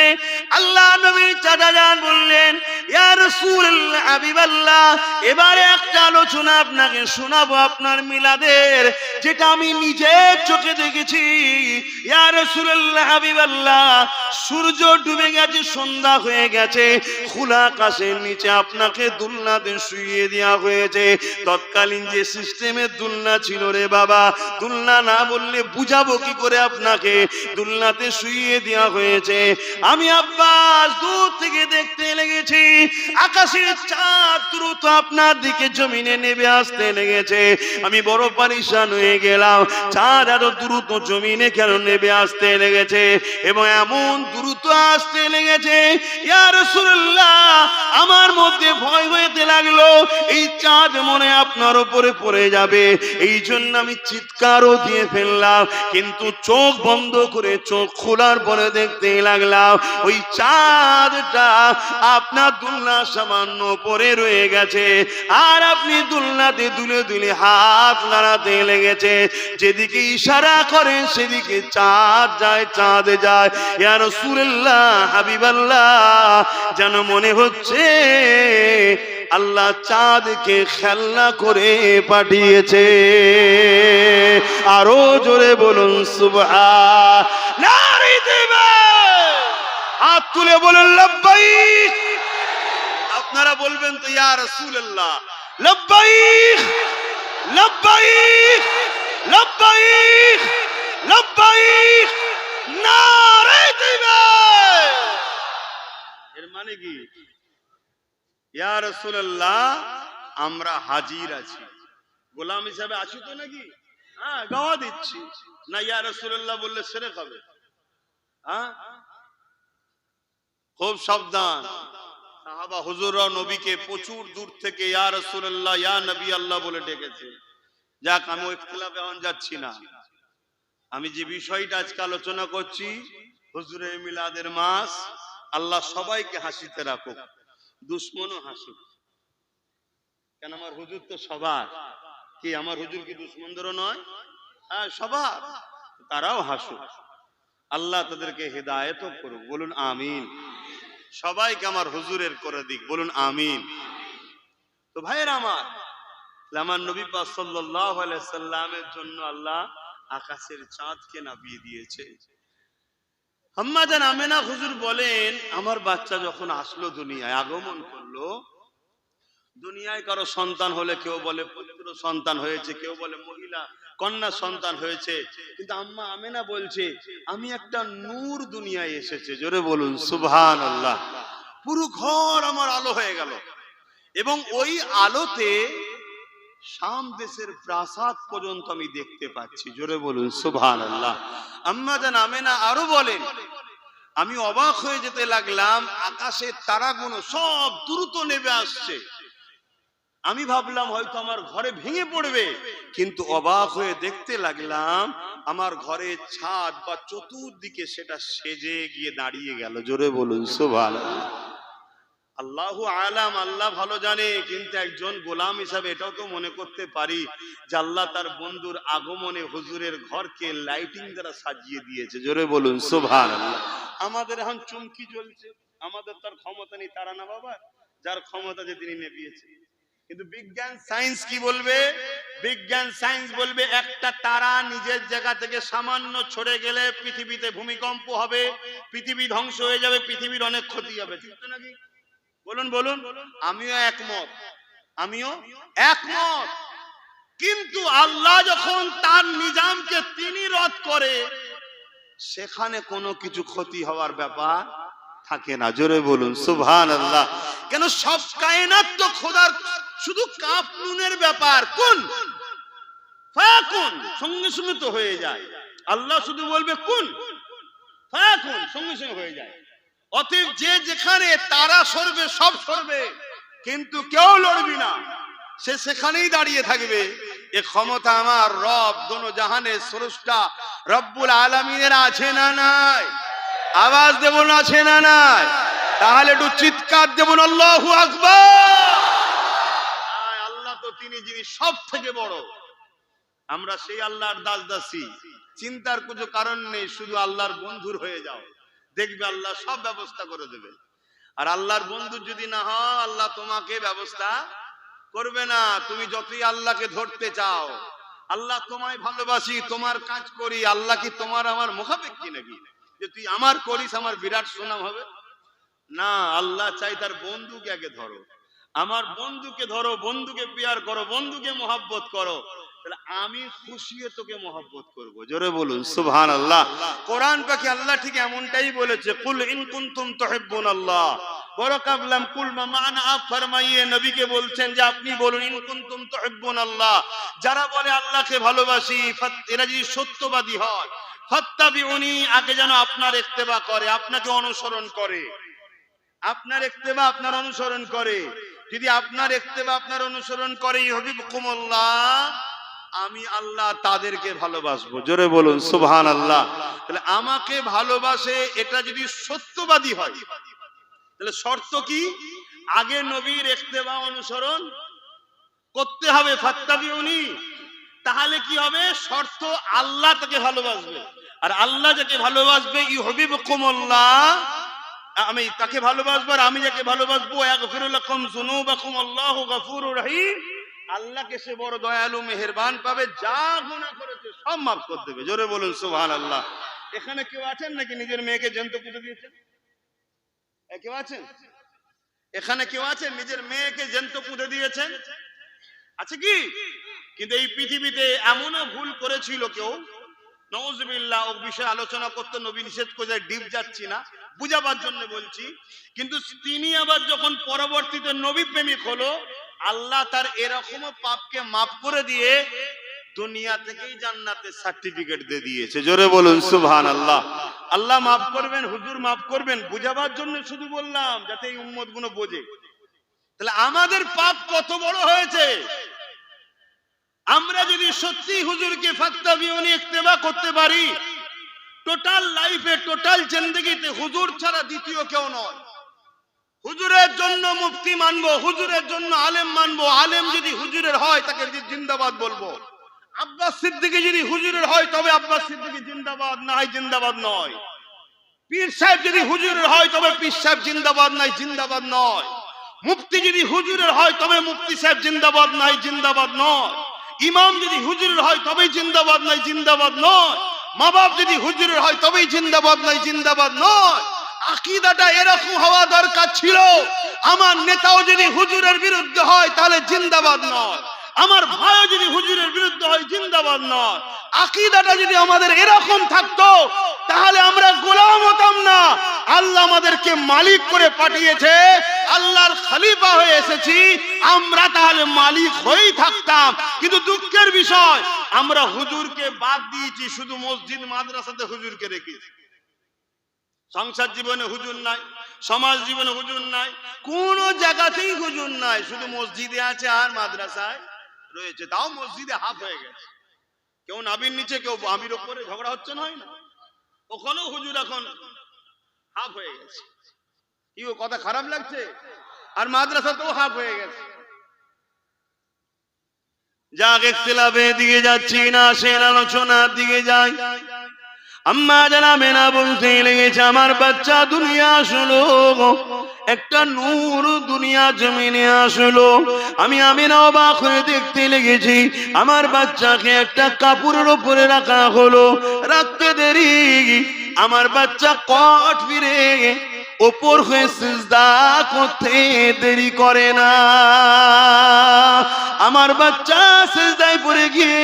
আল্লাহ নবীর চাচা জান বললেন, ইয়া রাসূলুল্লাহ হাবিবাল্লাহ, এবারে একটা আলোচনা আপনাকে শোনাবো আপনার মিলাদের, যেটা আমি নিজের চোখে দেখেছি। ইয়া রাসূলুল্লাহ হাবিবাল্লাহ, সূর্য ডুবে গেছে, সন্ধ্যা হয়ে গেছে, খোলা আকাশের নিচে আপনাকে দুলনাতে শুইয়ে দেওয়া হয়েছে। তৎকালীন যে সিস্টেমের দুলনা ছিল রে বাবা, দুলনা না বললে বুঝাবো কি করে আপনাকে, দুলনাতে শুইয়ে দেওয়া হয়েছে। আমি আব্বাস দূর থেকে দেখতে লেগেছি, আকাশের চাঁদ দ্রুত আপনার দিকে জমিনে নেমে আসতে লেগেছে। আমি বড় পরেশান হয়ে গেলাম, চাঁদ এত দ্রুত জমিনে কেন নেমে আসতে লেগেছে, এবং এমন দ্রুত আসতে লেগেছে, ইয়া রাসূলুল্লাহ, আমার মধ্যে ভয় হতে লাগলো, এই চাঁদ মনে আপনার উপরে পড়ে যাবে। এই জন্য আমি চিৎকারও দিয়ে ফেললাম, কিন্তু চোখ বন্ধ করে চোখ খোলার পরে দেখতে লাগলাম ওই চাঁদটা আপনার দুলনা সামান্য পরে রয়ে গেছে, আর আপনি দুলনাতে দুলে দুলে হাত নাড়াতে লেগেছে, যেদিকে ইশারা করেন সেদিকে চাঁদ যায়, চাঁদ যায়। ইয়া রাসূলুল্লাহ হাবিবাল্লাহ, যেন মনে হচ্ছে আল্লাহ চাঁদকে খেলনা করে পাঠিয়েছে। আরো জোরে বলুন সুবহানাল্লাহ। হাত তুলে বলুন লাব্বাইক। আপনারা বলবেন তো ইয়া রাসূলুল্লাহ, লাব্বাইক লাব্বাইক লাব্বাইক লাব্বাইক, নারে তাকবীর। এর মানে কি? ইয়া রাসূলুল্লাহ, আমরা হাজির আছি, গোলাম হিসাবে আছি তো নাকি? হ্যাঁ, গাওয়া দিচ্ছি না। ইয়া রাসূলুল্লাহ বললে শিরক হবে। হ্যাঁ, খুব সাবধান। সাহাবা হুজুররা নবীকে প্রচুর দূর থেকে ইয়া রাসূলুল্লাহ, ইয়া নবী আল্লাহ বলে ডেকেছে। যাক, আমি ওই ইখতিলাফে এখন যাচ্ছি না। আমি যে বিষয়টা আজকে আলোচনা করছি, হুজুরের মিলাদের মাস, আল্লাহ সবাইকে হাসিতে রাখুক, দুশ্মনও হাসুক। কেন, আমার হুজুর তো সবার। কি আমার হুজুর কি দুশ্মনদেরও নয়? হ্যাঁ, সবার। তারাও হাসুক, আল্লাহ তাদেরকে হেদায়েত করুক। বলুন আমিন। সবাইকে আমার হুজুরের করে দিক, বলুন আমিন। তো ভাইয়েরা আমার, আমার নবী পাক সাল্লাল্লাহু আলাইহি সাল্লামের জন্য আল্লাহ আকাশের চাঁদকে নামিয়ে দিয়েছে। আম্মা জান আমেনা হুজুর বলেন, আমার বাচ্চা যখন আসলো দুনিয়ায় আগমন করলো, দুনিয়ায় কারো সন্তান হলে কেউ বলে পুত্র সন্তান হয়েছে, কেউ বলে মহিলা কন্যা সন্তান হয়েছে, কিন্তু আম্মা আমেনা বলছে আমি একটা নূর দুনিয়ায় এসেছে। জোরে বলুন সুবহানাল্লাহ। পুরো ঘর আমার আলো হয়ে গেল এবং ওই আলোতে শাম দেশের প্রাসাদ পর্যন্ত আমি দেখতে পাচ্ছি। জোরে বলুন সুবহানাল্লাহ। আম্মা জান আমেনা আরো বলেন, আমি অবাক হয়ে যেতে লাগলাম, আকাশের তারাগুলো সব দ্রুত নেমে আসছে। আমি ভাবলাম হয়তো আমার ঘরে ভেঙে পড়বে, কিন্তু অবাক হয়ে দেখতে লাগলাম আমার ঘরের ছাদ বা চতুর্দিকে সেটা সেজে গিয়ে দাঁড়িয়ে গেল। জোরে বলুন সুবহানাল্লাহ। আল্লাহু আলাম, আল্লাহ ভালো জানে, কিন্তু একজন গোলাম হিসাবে এটাও তো মনে করতে পারি যে আল্লাহ তার বন্ধুর আগমনে হুজুরের ঘরকে লাইটিং দ্বারা সাজিয়ে দিয়েছে। জোরে বলুন সুবহানাল্লাহ। আমাদের এখন চুমকি জ্বলছে, আমাদের তার ক্ষমতা নেই, তারা না বাবা, যার ক্ষমতা যে তিনি নেপিয়েছে। কিন্তু বিজ্ঞান সায়েন্স কি বলবে? বিজ্ঞান সায়েন্স বলবে একটা তারা নিজের জায়গা থেকে সামান্য ছড়ে গেলে পৃথিবীতে ভূমিকম্প হবে, পৃথিবী ধ্বংস হয়ে যাবে, পৃথিবীর অনেক ক্ষতি হবে। ঠিক তো নাকি? বলুন বলুন। আমিও একমত, আমিও একমত। কিন্তু আল্লাহ যখন তার নিজামকে তিনি রদ করে, সেখানে কোনো কিছু ক্ষতি হওয়ার ব্যাপার থাকে না। জোরে বলুন সুবহানাল্লাহ। কেন সব কায়নাত তো খোদার শুধু কাফ নুনের ব্যাপার, কোন ফায়াকুন সঙ্গে সঙ্গে তো হয়ে যায়। আল্লাহ শুধু বলবে কুন ফায়াকুন, সঙ্গে সঙ্গে হয়ে যায়। অতএব যে যেখানে তারা সরবে সব সরবে, কিন্তু কেউ লড়বি না, সে সেখানেই দাঁড়িয়ে থাকবে। এ ক্ষমতা আমার রব দোনো জাহানের স্রষ্টা রব্বুল আলামিনের আছে না নাই? আওয়াজ দেবো না, আছে না নাই? তাহলে একটু চিৎকার দেবো আল্লাহু আকবার। আল্লাহ তো তিনি যিনি সব থেকে বড়, আমরা সেই আল্লাহর দাস দাসী। চিন্তার কোনো কারণ নেই, শুধু আল্লাহর বন্ধুর হয়ে যাও, দেখবে আল্লাহ সব ব্যবস্থা করে দেবে। আর আল্লাহর বন্ধু যদি না হও, আল্লাহ তোমাকে ব্যবস্থা করবে না। তুমি যতই আল্লাহকে ধরতে চাও, আল্লাহ তোমায় ভালোবাসি, তোমার কাজ করি, আল্লাহ কি তোমার আমার মুখাপেক্ষী নাকি যে তুই আমার করিস আমার বিরাট সুনাম হবে? না, আল্লাহ চাই তার বন্ধুকে আগে ধরো, আমার বন্ধুকে ধরো, বন্ধুকে পিয়ার করো, বন্ধুকে মোহাব্বত করো, তাহলে আমি খুশি হয়ে তোকে মোহাব্বত করবো। জোরে বলুন সুবহানাল্লাহ। কোরআন পাকে আল্লাহ ঠিক এমনটাই বলেছে, কুল ইন কুনতুম তুহিব্বুনাল্লাহ। বড় কাবলাম কুল মা মানা, আপ ফরমাইয়ে নবীকে বলছেন যে আপনি বলুন ইন কুনতুম তুহিব্বুনাল্লাহ, যারা বলে আল্লাহকে ভালোবাসি, এরা যদি সত্যবাদী হয়, ফাত্তাবিউনি, আগে যেন আপনার ইত্তেবা করে, আপনাকে অনুসরণ করে, আপনার ইত্তেবা আপনার অনুসরণ করে। যদি আপনার ইত্তেবা আপনার অনুসরণ করে, ইউহিব্বুকুমুল্লাহ, আমি আল্লাহ তাদেরকে ভালোবাসবো। জোরে বলুন সুবহানাল্লাহ। তাহলে আমাকে ভালোবাসে, এটা যদি সত্যবাদী হয়, তাহলে শর্ত কি? আগে নবীর ইত্তেবা অনুসরণ করতে হবে, ফাত্তাবিউনি। তাহলে কি হবে? শর্ত আল্লাহ তাকে ভালোবাসবে, আর আল্লাহ যাকে ভালোবাসবে, ইউহিব্বুকুমুল্লাহ, আমি তাকে ভালোবাসবো, আর আমি যাকে ভালোবাসবো, ইয়াগফিরু লাকুম যুনুবাকুম, আল্লাহু গফুরুর রহিম, আল্লাহকে সে বড় দয়ালু মেহেরবান পাবে, যা গুনাহ করেছে সব মাফ করে দেবে। জোরে বলুন সুবহানাল্লাহ। এখানে কেউ আছেন নাকি নিজের মেয়েকে জ্যান্ত পুঁতে দিয়েছেন? কেউ আছেন? এখানে কেউ আছেন নিজের মেয়েকে জ্যান্ত পুঁতে দিয়েছেন? আছে কি? কিন্তু এই পৃথিবীতে এমনও ভুল করেছিল কেউ, নাউযুবিল্লাহ, ও বিষয়ে আলোচনা করতে নবী নিষেধ করে, ডিপ যাচ্ছি না, বুঝাবার জন্য বলছি। কিন্তু তিনি আবার যখন পরবর্তীতে নবী প্রেমিক হলো, আল্লাহ তার এরকম পাপকে মাফ করে দিয়ে দুনিয়া থেকেই জান্নাতের সার্টিফিকেট দিয়ে দিয়েছে। জোরে বলুন সুবহানাল্লাহ। আল্লাহ মাফ করবেন, হুজুর মাফ করবেন, বুঝাবার জন্য শুধু বললাম যাতে এই উম্মত গুলো বোঝে। তাহলে আমাদের পাপ কত বড় হয়েছে। আমরা যদি সত্যি হুজুরকে ফাত্তাবিউনি ইত্তেবা করতে পারি, টোটাল লাইফে, টোটাল জিন্দেগিতে হুজুর ছাড়া দ্বিতীয় কেউ নয়। হুজুরের জন্য মুফতি মানবো, হুজুরের জন্য আলেম মানবো, আলেম যদি হুজুরের হয় তাকে জিন্দাবাদ বলবো। আব্বাস সিদ্দিকী যদি হুজুরের হয় তবে আব্বাস সিদ্দিকী জিন্দাবাদ, না হয় জিন্দাবাদ নয়। পীর সাহেব যদি হুজুরের হয় তবে পীর সাহেব জিন্দাবাদ, নাই জিন্দাবাদ নয়। মুফতি যদি হুজুরের হয় তবে মুফতি সাহেব জিন্দাবাদ, নাই জিন্দাবাদ নয়। ইমাম যদি হুজুরের হয় তবেই জিন্দাবাদ নয় জিন্দাবাদ নয়, মা বাপ যদি হুজুরের হয় তবেই জিন্দাবাদ নয় জিন্দাবাদ নয়। আকীদাটা এরকম হওয়া দরকার ছিল, আমার নেতাও যদি হুজুরের বিরুদ্ধে হয় তাহলে জিন্দাবাদ নয়, আমার ভাইও যদি হুজুরের বিরুদ্ধে হয় জিন্দাবাদ নয়। আকীদাটা যদি আমাদের এরকম থাকতো তাহলে আমরা গোলাম হতাম না। আল্লাহ আমাদেরকে মালিক করে পাঠিয়েছে, আল্লাহর খলিফা হয়ে এসেছি, আমরা তাহলে মালিক হয়েই থাকতাম। কিন্তু দুঃখের বিষয় আমরা হুজুরকে বাদ দিয়েছি, শুধু মসজিদ মাদ্রাসাতে হুজুরকে রেখেছি। সংসার জীবনে হুজুর নাই, সমাজ জীবনে হুজুর নাই, কোন জায়গাতেই হুজুর নাই, শুধু মসজিদে আছে আর মাদ্রাসায় রয়েছে। তাও মসজিদে হাফ হয়ে গেছে, কেউ নাবির নিচে কেউ আমির ওপরে, ঝগড়া হচ্ছে না, হয় না? ওখানেও হুজুর এখন হাফ হয়ে গেছে। কি ও কথা খারাপ লাগছে? আর মাদ্রাসাতেও হাফ হয়ে গেছে। যাক, ইখতিলাফের দিকে যাচ্ছি না, সে আলোচনার দিকে যাই। আম্মা জানাবে না বলতে লেগেছে, আমার বাচ্চা দুনিয়া আসলো, একটা নূর দুনিয়া জমিনে আসলো। আমি না অবাক হয়ে দেখতে লেগেছি, আমার বাচ্চাকে একটা কাপড়ের উপরে রাখা হলো। রাখতে দেরি, আমার বাচ্চা কট ফিরে ওপর হয়ে সিজদা করতে দেরি করে না। আমার বাচ্চা সিজদায় পড়ে গিয়ে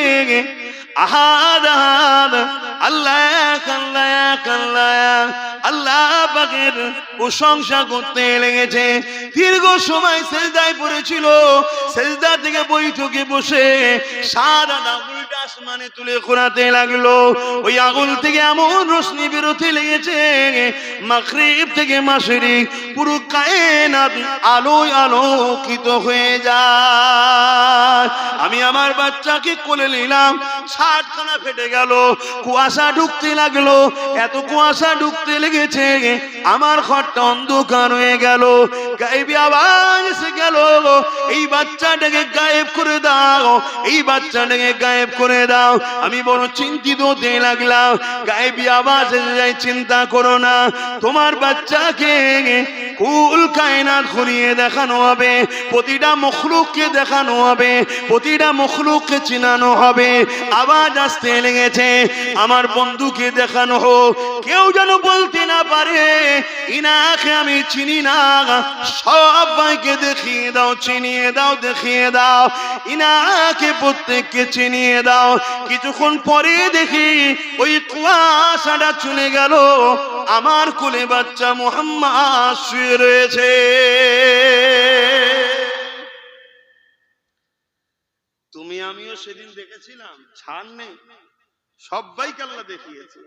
আহাদ আহাদ আল্লাহ আল্লাহ আল্লাহ আল্লাহ পাকের প্রশংসা করতে লেগেছে। দীর্ঘ সময় সিজদায় পড়েছিল, সিজদা থেকে বৈঠকে বসে সাদা আঙুলটা আসমানে তুলে ঘোরাতে লাগলো। ওই আঙুল থেকে এমন রশ্মি বেরোতে লেগেছে, মাগরিব থেকে মাশরিক পুরো কায়নাত আলোয় আলোকিত হয়ে যায়। আমি আমার বাচ্চাকে কোলে নিলাম, ছাদখানা ফেটে গেল, কুয়াশা ঢুকতে লাগলো। এত কুয়াশা ঢুকতে লেগেছে আমার ঘরটা অন্ধকার হয়ে গেল। গায়েবী আওয়াজ এসে গেল, এই বাচ্চাটাকে গায়েব করে দাও, এই বাচ্চাটাকে গায়েব করে দাও। আমি বড় চিন্তিত হতে লাগলাম। গায়েবী আওয়াজ এসে যায়, চিন্তা করো না, তোমার বাচ্চাকে কুল কায়নাত ঘুরিয়ে দেখানো হবে, প্রতিটা মখলুককে দেখানো হবে, প্রতিটা মখলুককে চিনানো হবে। আওয়াজ আসতে লেগেছে, আমার বন্ধুকে দেখানো হোক, কেউ যেন বলতে না পারে ইনাকে আমি চিনি না। সবাইকে দেখিয়ে দাও, চিনিয়ে দাও, দেখিয়ে দাও, ইনাকে প্রত্যেককে চিনিয়ে দাও। কিছুক্ষণ পরে দেখি ওই কুয়াশাটা চলে গেল, আমার কোলে বাচ্চা মুহাম্মদ শুয়ে রয়েছে। তুমি আমিও সেদিন দেখেছিলাম, ছাড় নেই, সবাইকে আল্লাহ দেখিয়েছে।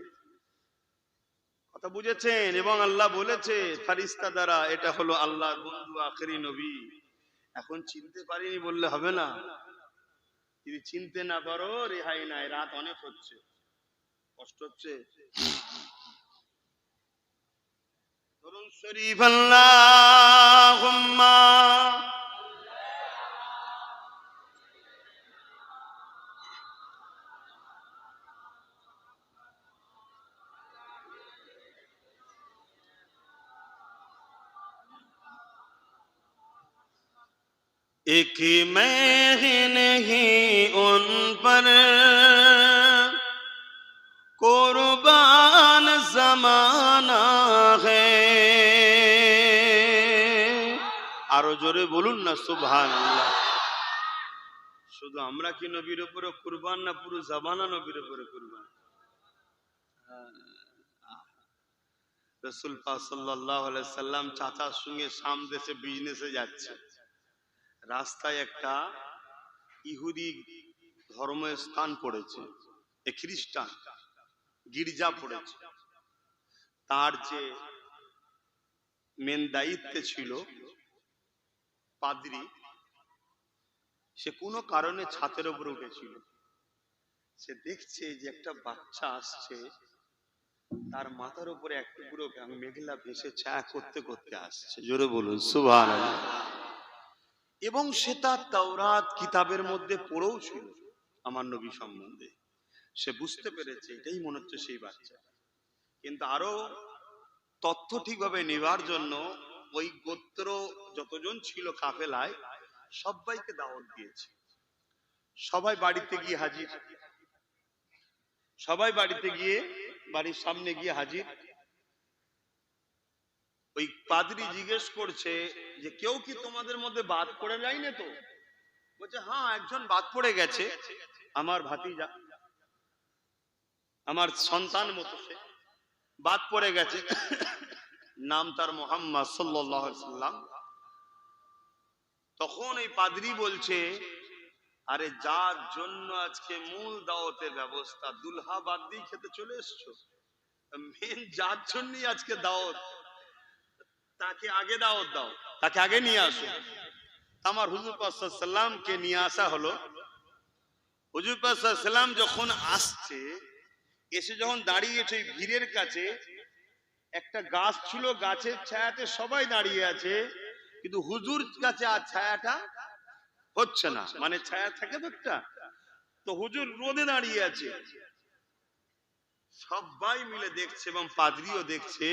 কথা বুঝেছেন? এবং আল্লাহ বলেছে ফারিস্তা দ্বারা, এটা হলো আল্লাহর বন্ধু আখেরি নবী। এখন চিনতে পারিনি বললে হবে না, যদি চিনতে না পারো রেহাই নাই। রাত অনেক হচ্ছে, কষ্ট হচ্ছে। দরুদ শরীফ আল্লাহুম্মা एक मैं नहीं उन पर कुर्बान जमाना है। আরো জোরে বলুন না সুবহানাল্লাহ। শুধু আমরা কি নবীর উপরে কুরবান, না পুরো জামানা নবীর উপরে কুরবান? রাসূল পাক সাল্লাল্লাহু আলাইহি সাল্লাম চাচার সঙ্গে শাম দেশে বিজনেসে যাচ্ছে। রাস্তায় একটা ইহুদি ধর্মস্থান পড়েছে, খ্রিস্টান গির্জা পড়েছে। তার যে মেন দায়িত্বে ছিল পাদ্রী, সে কোনো কারণে ছাদের উপরে উঠেছিল। সে দেখছে যে একটা বাচ্চা আসছে, তার মাথার উপরে একটা পুরো মেঘলা ভেসে ছায়া করতে করতে আসছে। জোরে বলুন সুবহানাল্লাহ। এবং সেটা তাওরাত কিতাবের মধ্যে পড়েও ছিল আমার নবী সম্বন্ধে। সে বুঝতে পেরেছে এটাই মনে হচ্ছে সেই বাচ্চা। কিন্তু আরো তথ্য ঠিকভাবে নেবার জন্য ওই গোত্র যতজন ছিল কাফেলায় সবাইকে দাওয়াত দিয়েছে। সবাই বাড়িতে গিয়ে হাজির, সবাই বাড়িতে গিয়ে বাড়ির সামনে গিয়ে হাজির। ওই পাদ্রী জিজ্ঞেস করছে যে কেউ কি তোমাদের মধ্যে বাদ পড়ে যায় না তো? বলছে হ্যাঁ, একজন বাদ পড়ে গেছে, আমার ভাতিজা, আমার সন্তান মতো সে বাদ পড়ে গেছে, নাম তার মুহাম্মদ সাল্লাল্লাহু আলাইহি ওয়াসাল্লাম। তখন এই পাদ্রী বলছে, আরে যার জন্য আজকে মূল দাওয়াতের ব্যবস্থা, দুলহা বাদ দিয়ে খেতে চলে এসছো, মেন যার জন্যই আজকে দাওয়াত, তাকে আগে দাওয়াত দাও, তাকে আগে নিয়ে আসো। আমার হুজুর পাক সাল্লাল্লাহু আলাইহি ওয়াসাল্লামকে নিয়ে আসা হলো। হুজুর পাক সাল্লাল্লাহু আলাইহি ওয়াসাল্লাম যখন আসছে, এসে যখন দাঁড়িয়েছে ভিড়ের কাছে, একটা গাছ ছিল, গাছের ছায়াতে সবাই দাঁড়িয়ে আছে, কিন্তু হুজুর কাছে আর ছায়াটা হচ্ছে না, মানে ছায়া থাকে তো একটা, তো হুজুর রোদে দাঁড়িয়ে আছে। সবাই মিলে দেখছে এবং পাদ্রীও দেখছে,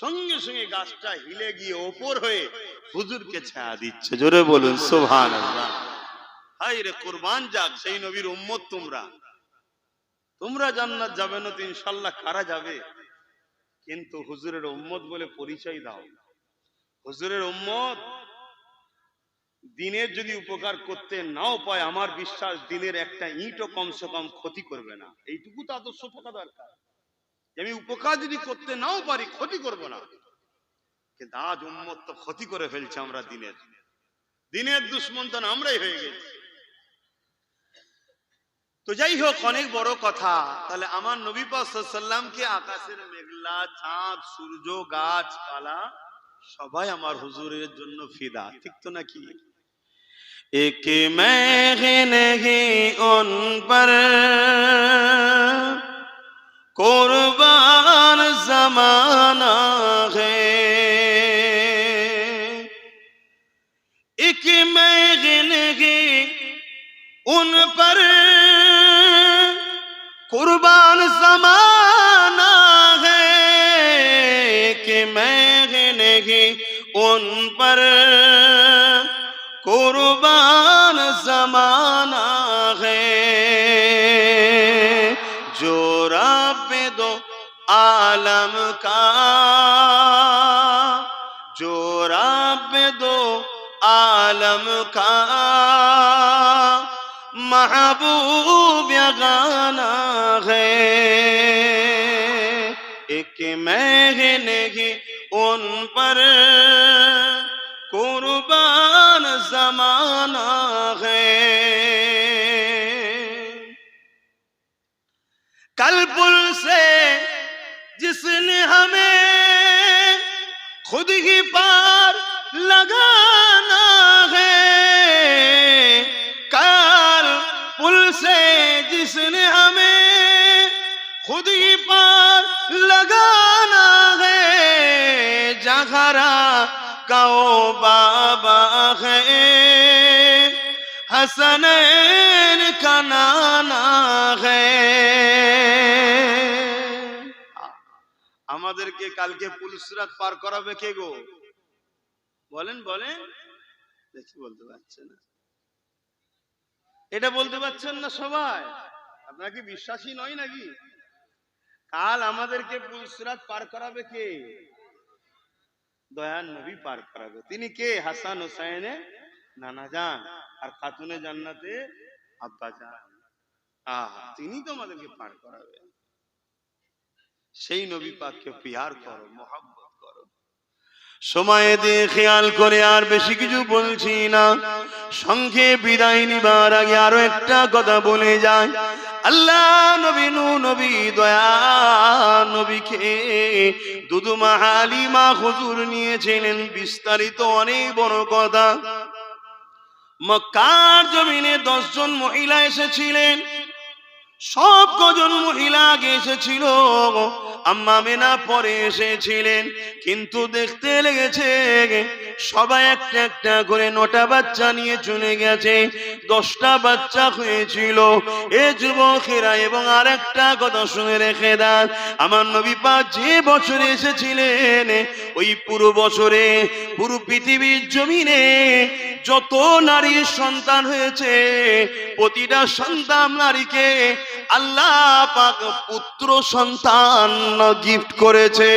সঙ্গে সঙ্গে গাছটা হিলে গিয়ে ওপর হয়ে হুজুরকে ছায়া দিচ্ছে। জোরে বলুন সুবহানাল্লাহ। হায় রে কুরবান যাক সেই নবীর উম্মত তোমরা, তোমরা জান্নাত যাবে না তো ইনশাআল্লাহ, কারা যাবে? কিন্তু হুজুরের উম্মত বলে পরিচয় দাও। হুজুরের উম্মত দিনের যদি উপকার করতে নাও পায়, আমার বিশ্বাস দিনের একটা ইঁটও কমসে কম ক্ষতি করবে না। এইটুকু তো আদর্শ থাকা দরকার, আমি উপকার যদি করতে নাও পারি ক্ষতি করব না। কিন্তু আজ উম্মত তো ক্ষতি করে ফেলছে, আমরা দিনের দুশ্মন তো আমরাই হয়ে গেছি। তো যাই হোক, অনেক বড় কথা। তাহলে আমার নবী পাক সাল্লাল্লাহু আলাইহি ওয়াসাল্লামকে আকাশের মেঘলা, চাঁদ, সূর্য, গাছপালা সবাই আমার হুজুরের জন্য ফিদা, ঠিক তো নাকি? এক মেঘ নেহি উন পর কুরবান জমানা है, एक मेघ नहीं उन पर कुर्बान जमाना है, कि मेघ नहीं उन पर कुर्बान जमाना है, जो रब दो आलम का, जो रब दो आलम का महबूब गाना है, एक मेघ नहीं उन पर कुर्बान जमाना है। कल पुल से जिसने हमें खुद ही पार लगाना है, कल पुल से जिसने हमें खुद ही पार लगाना है, जहरा का ओ बाबा है, हसनैन का नाना है। আমাদেরকে কালকে পুলিশরাত পার করাবে কে গো? বলেন বলেন, দেখি বলতে পারছেন না, এটা বলতে পারছেন না সবাই? আপনারা কি বিশ্বাসী নয় নাকি? কাল আমাদেরকে পুলিশরাত পার করাবে কে? দয়ার নবী পার করাবে। তিনি কে? হাসান হোসেনে নানা জান আর খাতুনে জান্নাতে আব্বা জান। তিনি তো আমাদেরকে পার করাবে। সেই নবী পাককে প্যার করো, মহব্বত করো। সময় দিয়ে খেয়াল করে আর বেশি কিছু বলছি না, সঙ্গে বিদায় নিবার আগে আরো একটা কথা বলে যায়। আল্লাহ নবী নবী দয়া নবীকে দুদুমা হালিমা হুজুর নিয়েছিলেন। বিস্তারিত অনেক বড় কথা। মক্কার জমিনে 10 জন মহিলা এসেছিলেন। সব কজন মহিলা আগে এসেছিল, আম্মা আমেনা পরে এসেছিলেন। কিন্তু দেখতে লেগেছে সবাই একটা একটা করে 9টা বাচ্চা নিয়ে চলে গেছে। 10টা বাচ্চা হয়েছিল। এ যুবকেরা, এবং আরেকটা কথা শুনে রেখে দেন, আমার নবী পাক যে বছরে এসেছিলেন, ওই পুরো বছরে পুরো পৃথিবীর জমিনে যত নারীর সন্তান হয়েছে প্রতিটা সন্তান নারীকে আল্লাহ পাক পুত্র সন্তান গিফট করেছে।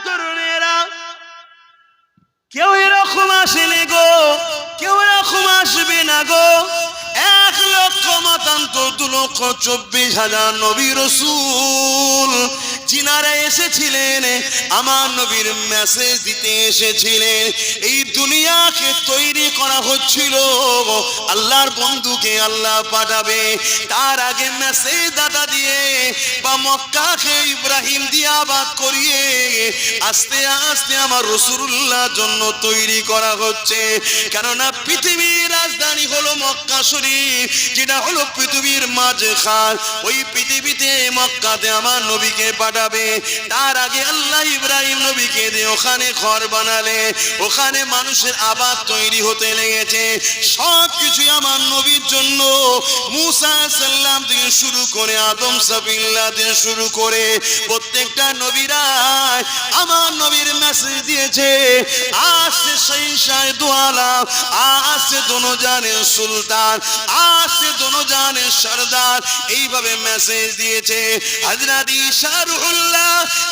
তরুণেরা, কেউ এরকম আসেনি গো, কেউ এরকম আসবে না গো। 1,24,000 নবী রাসূল যিনারা এসেছিলেন আমার নবীর মেসেজ দিতে এসেছিলেন। এই দুনিয়াকে তৈরি করা হচ্ছিল আল্লাহর বন্ধুকে আল্লাহ পাঠাবে, তার আগে মেসেজ দাতা দিয়ে বা মক্কাকে ইব্রাহিম দিয়ে আবাদ করিয়ে আস্তে আস্তে আমার রাসূলুল্লাহর জন্য তৈরি করা হচ্ছে। কেননা পৃথিবীর রাজধানী হলো মক্কা শরীফ, যেটা হলো পৃথিবীর মাঝখান। ওই পৃথিবীতে মক্কাতে আমার নবীকে পাঠাবে, তার আগে আল্লাহ ইব্রাহিম নবীকে দিয়ে ওখানে ঘর বানালে, ওখানে মানুষের আবাদ তৈরি হতে লেগেছে। সব কিছুই আমার নবীর জন্য, মুসা সাল্লাম থেকে শুরু করে আদম সাফিল্লাহ থেকে শুরু করে প্রত্যেকটা নবীরা আমার নবীর মেসেজ দিয়েছে। আসছে শহীদ দোয়ালা, আসছে দোনো জানের সুলতান, আসছে দোনো জানের সরদার, এইভাবে মেসেজ দিয়েছে। হযরত ঈসা রূহুল্লাহ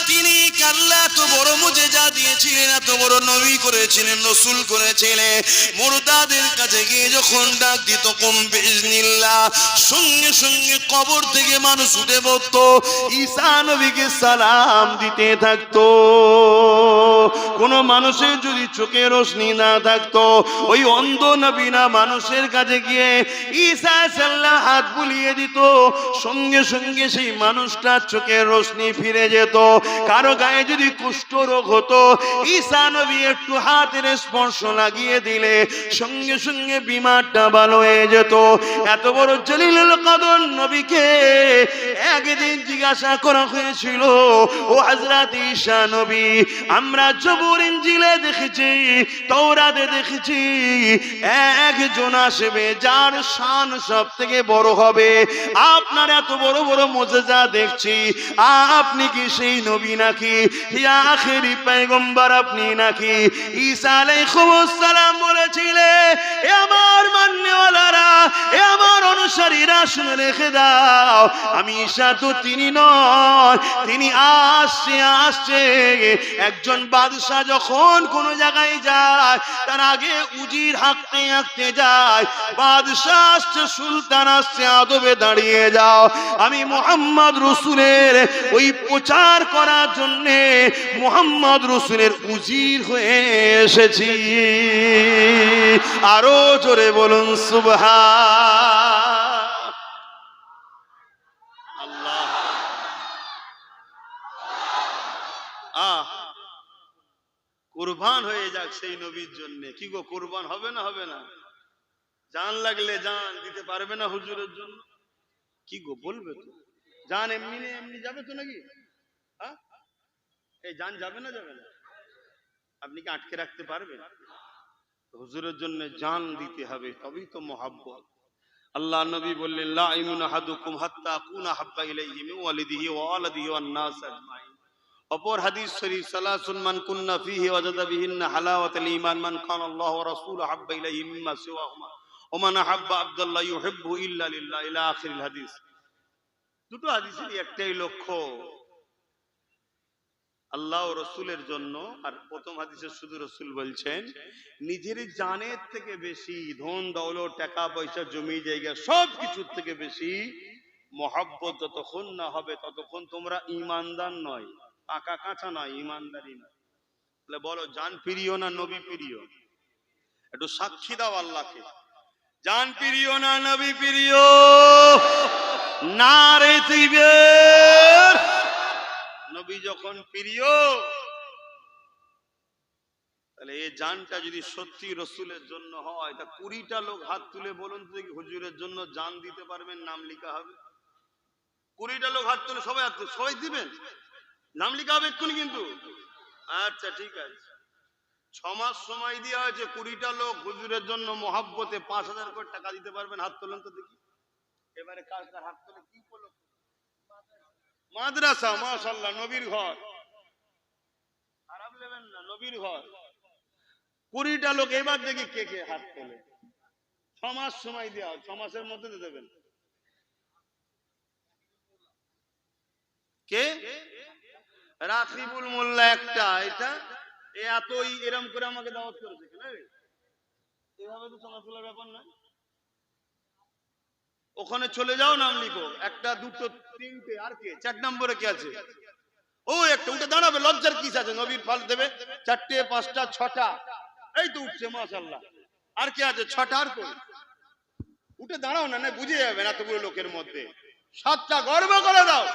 তিনি আল্লাহ এত বড় মুজিজা দিয়েছিলেন, এত বড় নবী করেছিলেন, রাসূল করেছিলেন। মুরদাদের কাছে গিয়ে যখন ডাক দিত কুম বিইজনিল্লাহ, সঙ্গে সঙ্গে কবর থেকে মানুষ উঠে পড়তো, ঈসা নবীকে সালাম দিতে থাকতো। কোন মানুষের যদি চোখে রোশনি না থাকতো, ওই অন্ধ নবীনা মানুষের কাছে গিয়ে ঈসা সাল্লাল্লাহু হাত বুলিয়ে দিত, সঙ্গে সঙ্গে সেই মানুষটার চোখের রোশনি ফিরে যেত। কারো গায়ে যদি কুষ্ঠ রোগ হতো, ঈসা নবী একটু হাতের স্পর্শ লাগিয়ে দিলে সঙ্গে সঙ্গে বিমারটা ভালো হয়ে যেত। এত বড় জলিলুল কদর নবীকে একদিন জিজ্ঞাসা করা হয়েছিল, ও হযরত ঈসা নবী, আমরা জবুর ইনজিলে দেখেছি, তাওরাতে দেখেছি একজন আসবে যার শান সব থেকে বড় হবে, আপনার এত বড় বড় মুজিজা দেখছি, আপনি কি সেই নবী নাকি? ইয়া আখিরি পয়গম্বর আপনি নাকি? ঈসা আলাইহিস সালাম বলেছিলেন, এ আমার মাননেওয়ালারা, এ আমার অনুসারীরা, শুনে রেখে দাও, আমি ঈসা তো তিনি নয়, তিনি আসছে। একজন বাদশা যখন কোন জায়গায় যায়, তার আগে উজির হাঁকতে হাঁকতে যায়, বাদশা আসছে, সুলতান আসছে, আদবে দাঁড়িয়ে যাও, আমি মুহাম্মদ রাসূলের ওই প্রচার করার জন্য মুহাম্মদ রাসূলের উজির হয়ে এসেছি। আরো জোরে বলুন সুবহান আল্লাহ। কুরবান হয়ে যাক সেই নবীর জন্য। কি গো, কুরবান হবে না হবে না? জান লাগলে জান দিতে পারবে না হুজুরের জন্য? কি গো বলবে তো? জান এমনি এমনি যাবে তো নাকি? হ্যাঁ, এই জান যাবে না যাবে না? আপনি কি আটকে রাখতে পারবেন? হুজুরের জন্য জান দিতে হবে, তবেই তো মহাব্বত। আল্লাহ নবী বললেন, লা ইউমিনু আহাদুকুম হাত্তা আকুনা হাব্বা ইলাইহি মিন ওয়ালিদিহি ওয়া ওয়ালাদিহি ওয়ান নাস আজমাইন। অপর হাদিস শরীফ, সালাসুন মান কুন্না ফীহি ওয়াজাদা বিহিন্না হালাওয়াতাল ঈমান মান কানা আল্লাহু ওয়া রাসূলুহু হাব্বা ইলাইহি মিম্মা সিওয়াহুমা ওয়া মান আহাব্বা আবদাল্লাহ ইউহিব্বু ইল্লা লিল্লাহ, ইলা আখিরিল হাদিস। দুটো হাদিসেরই একটাই লক্ষ্য, আল্লাহ ও রসুলের জন্য। আর প্রথম হাদিসে শুধু রসুল বলছেন, নিজের জানের থেকে বেশি, ধন দৌলত, টাকা পয়সা, জমি জায়গা, সব কিছুর থেকে বেশি মহব্বত যতক্ষণ না হবে ততক্ষণ তোমরা ইমানদার নয়, পাকা কাঁচা নয়, ইমানদারি নয়। তাহলে বলো, জান প্রিয় না নবী প্রিয়? একটু সাক্ষী দাও আল্লাহকে, জান প্রিয় না নবী প্রিয়? নারে তাকবীর। নবী যখন প্রিয়, তাহলে এই জানটা যদি সত্যি রসুলের জন্য হয়, তা 20টা লোক হাত তুলে বলুন তো দেখি, হুজুরের জন্য জান দিতে পারবেন? নাম লেখা হবে। 20টা লোক হাত তুলে, সবাই হাত তুলে, সবাই দিবেন, নাম লেখা হবে এক্ষুনি কিন্তু। আচ্ছা ঠিক আছে, 6 মাস সময় দেওয়া হয়েছে, 20টা লোক হুজুরের জন্য মহাব্বতে 5000 করে টাকা দিতে পারবেন? হাত তোলেন তো দেখি। এবারে কার কার হাত তোলে? কি বলো? মাদ্রাসা, মাশাআল্লাহ, নবীর ঘর, নবীর ঘর, 20টা লোক, এবার দেখি কে কে হাত তোলে। 6 মাস সময় দেওয়া, 6 মাসের মধ্যে দিয়ে দেবেন। কে? রাকিবুল মোল্লা একটা, এটা এতই এরম করে আমাকে দাওয়াত করেছে কেন? এভাবে তো চলাচলের ব্যাপার না। ওখানে চলে যাও, নাম লিখো, 1, 2, 3, আর কে 4 নম্বরে কে আছে? ও একটা উঠে দাঁড়াবে, লজ্জার কিস আছে? নবীর ফল দেবে 4টে 5টা 6টা, এই তো উঠছে মাশাআল্লাহ। আর কে আছে? 6টা। আর কোন? উঠে দাঁড়াও না, না বুঝে যাবেন এতগুলো লোকের মধ্যে। 7টা গর্ব করে দাও,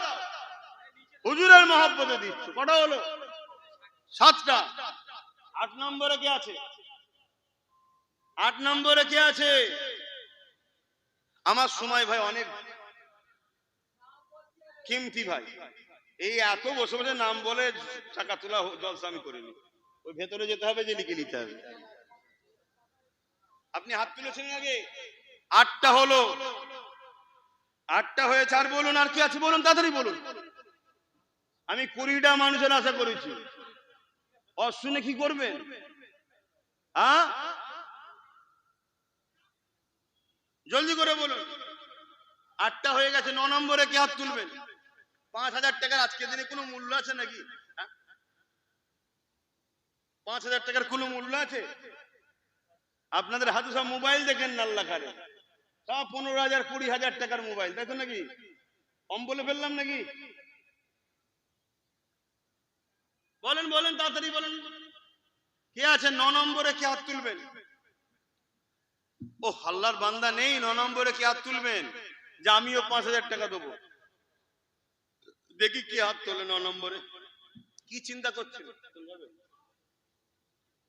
হুজুরের মহব্বতে দিচ্ছ। কটা হলো? 7টা। 8 নম্বরে কে আছে? 8 নম্বরে কে আছে? আমার সময় ভাই অনেক কিমতি ভাই, এই এত বসে বসে নাম বলে টাকা তোলা জলসা আমি করিনি। ওই ভেতরে যেতে হবে, যে লিখে নিতে হবে। আপনি হাত তুলেছেন আগে, 8টা হলো, 8টা হয়েছে। আর বলুন, আর কি আছে বলুন, তাড়াতাড়ি বলুন। আমি 20টা মানুষের আশা করেছি, শুনে কি করবেন? জলদি করে বলুন। 8টা হয়ে গেছে। 9 নম্বরে কে হাত তুলবেন? 5000 টাকার আজকের দিনে কোনো মূল্য আছে নাকি? 5000 টাকার কোনো মূল্য আছে? আপনাদের হাতে সব মোবাইল দেখেন না, আল্লাহ খারে সব 15,000 20,000 টাকার মোবাইল, তাই তো নাকি? কম বলে ফেললাম নাকি? বলেন বলেন, তাড়াতাড়ি বলেন। কে আছে 9 নম্বরে? কে হাত তুলবেন? ও আল্লাহর বান্দা নেই 9 নম্বরে? কে হাত তুলবেন যে আমিও 5000 টাকা দেবো? দেখি কে হাত তোলে 9 নম্বরে। কি চিন্তা করছেন?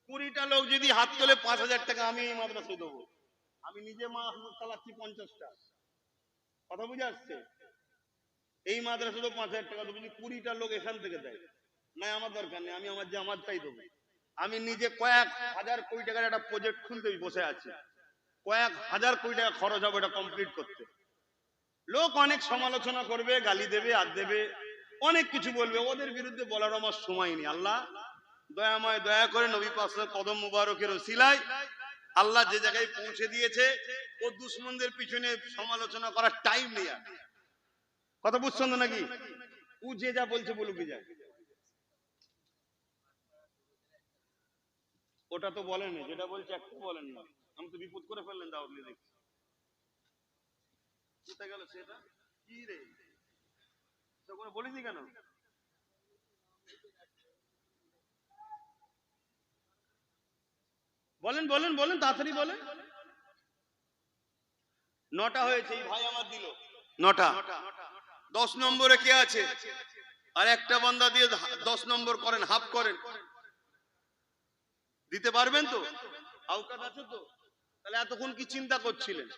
20টা লোক যদি হাত তোলে 5000 টাকা আমি এই মাদ্রাসায় দেবো। আমি নিজে মাদ্রাসা চালাচ্ছি 50টা। কথা বুঝে আসছে? এই মাদ্রাসা তো 5000 টাকা দেবো, যদি 20টা লোক এখান থেকে দেয়, না আমার দরকার নেই, আমি আমার জামাতটাই দেবো। আমি নিজে কয়েক হাজার কোটি টাকার একটা প্রজেক্ট খুলতে বসে আছি, কয়েক হাজার কোটি টাকা খরচ হবে এটা কমপ্লিট করতে। লোক অনেক সমালোচনা করবে, গালি দেবে, আর দেবে, অনেক কিছু বলবে, ওদের বিরুদ্ধে বলার আমার সময় নেই। আল্লাহ দয়াময়, দয়া করে নবী পাক কদম মুবারকের ওসিলায় আল্লাহ যে জায়গায় পৌঁছে দিয়েছে, ও দুশমনদের পিছনে সমালোচনা করার টাইম নেই। আর কথা বুঝছেন না নাকি? ও যে যা বলছে বলুক, যায়, ওটা তো বলেন, যেটা বলছে একটু বলেন না। আমি তো বিপদ করে ফেললেন, দাউদলি দেখছি কোথায় গেল সেটা। কি রে, তখন বলিনি কেন? বলেন বলেন বলেন, তাড়াতাড়ি বলেন। 9টা হয়েছে, এই ভাই আমার দিল 9টা। 10 নম্বরে কে আছে? আর একটা বান্দা দিয়ে 10 নম্বর করেন, হাফ করেন, দিতে পারবেন তো? আওকাত আছে তো? তাহলে এতক্ষণ কি চিন্তা করছিলেন?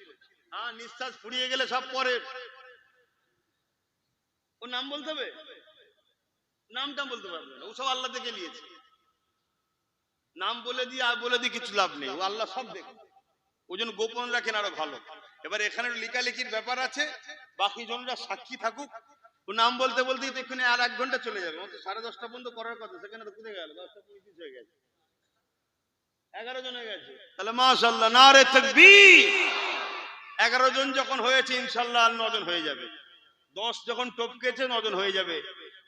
নিঃশ্বাস ফুরিয়ে গেলে সব পরে। ও নাম বলতে হবে? নামটা বলতে পারবে না, ও সব আল্লাহ থেকে নিয়েছে। নাম বলে দিয়ে আর বলে দিয়ে কিছু লাভ নেই, ও আল্লাহ সব দেখে, ওই জন্য গোপন রাখেন আরো ভালো। এবার এখানে লেখালেখির ব্যাপার আছে, বাকি জনরা সাক্ষী থাকুক। ও নাম বলতে বলতে এখানে আর 1 ঘন্টা চলে যাবে। 10:30 পর্যন্ত করার কথা, সেখানে তো কোথায় গেল? 10:25 হয়ে গেছে, 11 জন হয়ে গেছে। তাহলে মাশাআল্লাহ, নারে তাকবীর। 11 জন যখন হয়েছে, ইনশাআল্লাহ আর 9 জন হয়ে যাবে। 10 যখন টপকেছে 9 জন হয়ে যাবে।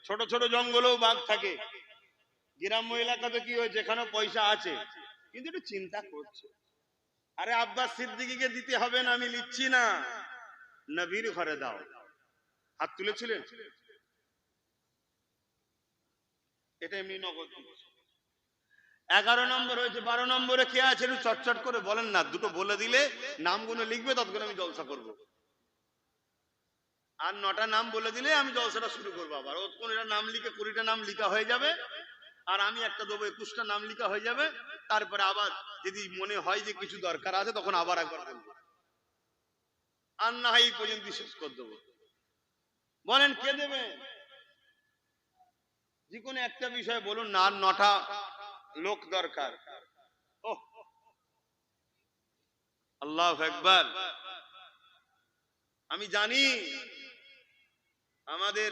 ছোট ছোট জঙ্গলেও বাঘ থাকে, গ্রাম্য এলাকাতে কি হয়েছে, এখানে পয়সা আছে, কিন্তু একটু চিন্তা করছে। আরে আব্বাস সিদ্দিকীকে দিতে হবে না, আমি লিখছি না, নবীর ঘরে দাও। হাত তুলেছিলেন, এটা এমনি নগদ। 11 নম্বর হয়েছে। 12 নম্বরে কে আছে? একটু চটচট করে বলেন না, দুটো বলে দিলে নামগুলো লিখবে, ততক্ষণ আমি জলসা করব। আর 9টা নাম বলে দিলে আমি জলসাটা শুরু করবো। আবার ও কোন এটা নাম লিখে 20টা নাম লিখা হয়ে যাবে, আর আমি একটা দেবো 21টা নাম লিখা হয়ে যাবে। তারপরে আবার যদি মনে হয় যে কিছু দরকার আছে, তখন আবার একবার বলবো, আর না হয় এই পর্যন্ত শেষ করে দেবো। বলেন কে দেবে? যে কোনো একটা বিষয় বলুন না। আর 9টা লোক দরকার। ওহ, আল্লাহু আকবার। আমি জানি আমাদের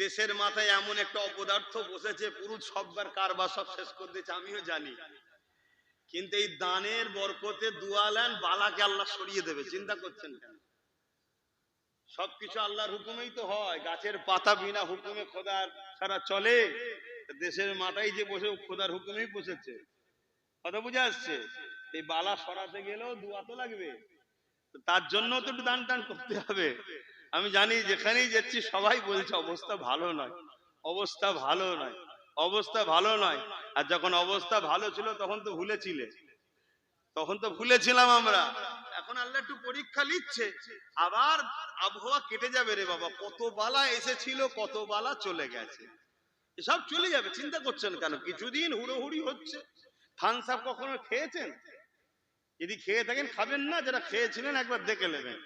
দেশের মাথায় এমন একটা অপদার্থ বসেছে, পুরো সববার কারবার সব শেষ করে দিয়েছে, আমিও জানি। কিন্তু এই দানের বরকতে দুয়ালেন বালাকে আল্লাহ সরিয়ে দেবে, চিন্তা করছেন কেন? সবকিছু আল্লাহর হুকুমেই তো হয়। গাছের পাতা বিনা হুকুমে খোদার ছাড়া চলে? দেশের মাথায় যে বসে খোদার হুকুমেই বসেছে, কথা বুঝে আসছে? এই বালা সরাতে গেলেও দুয়া তো লাগবে, তার জন্য তো একটু দান টান করতে হবে। আমি জানি যেখানেই যাচ্ছি সবাই বলছে অবস্থা ভালো নয়, অবস্থা ভালো নয়, অবস্থা ভালো নয়। আর যখন অবস্থা ভালো ছিল তখন তো ভুলেছিলে, তখন তো ভুলেছিলাম আমরা। এখন আল্লাহ একটু পরীক্ষা নিচ্ছে, আবার আবহাওয়া কেটে যাবে রে বাবা। কত বালা এসেছিল, কত বালা চলে গেছে, এসব চলে যাবে, চিন্তা করছেন কেন? কিছুদিন হুড়োহুড়ি হচ্ছে। থামস আপ কখনো খেয়েছেন? যদি খেয়ে থাকেন খাবেন না, যারা খেয়েছিলেন একবার দেখে নেবেন।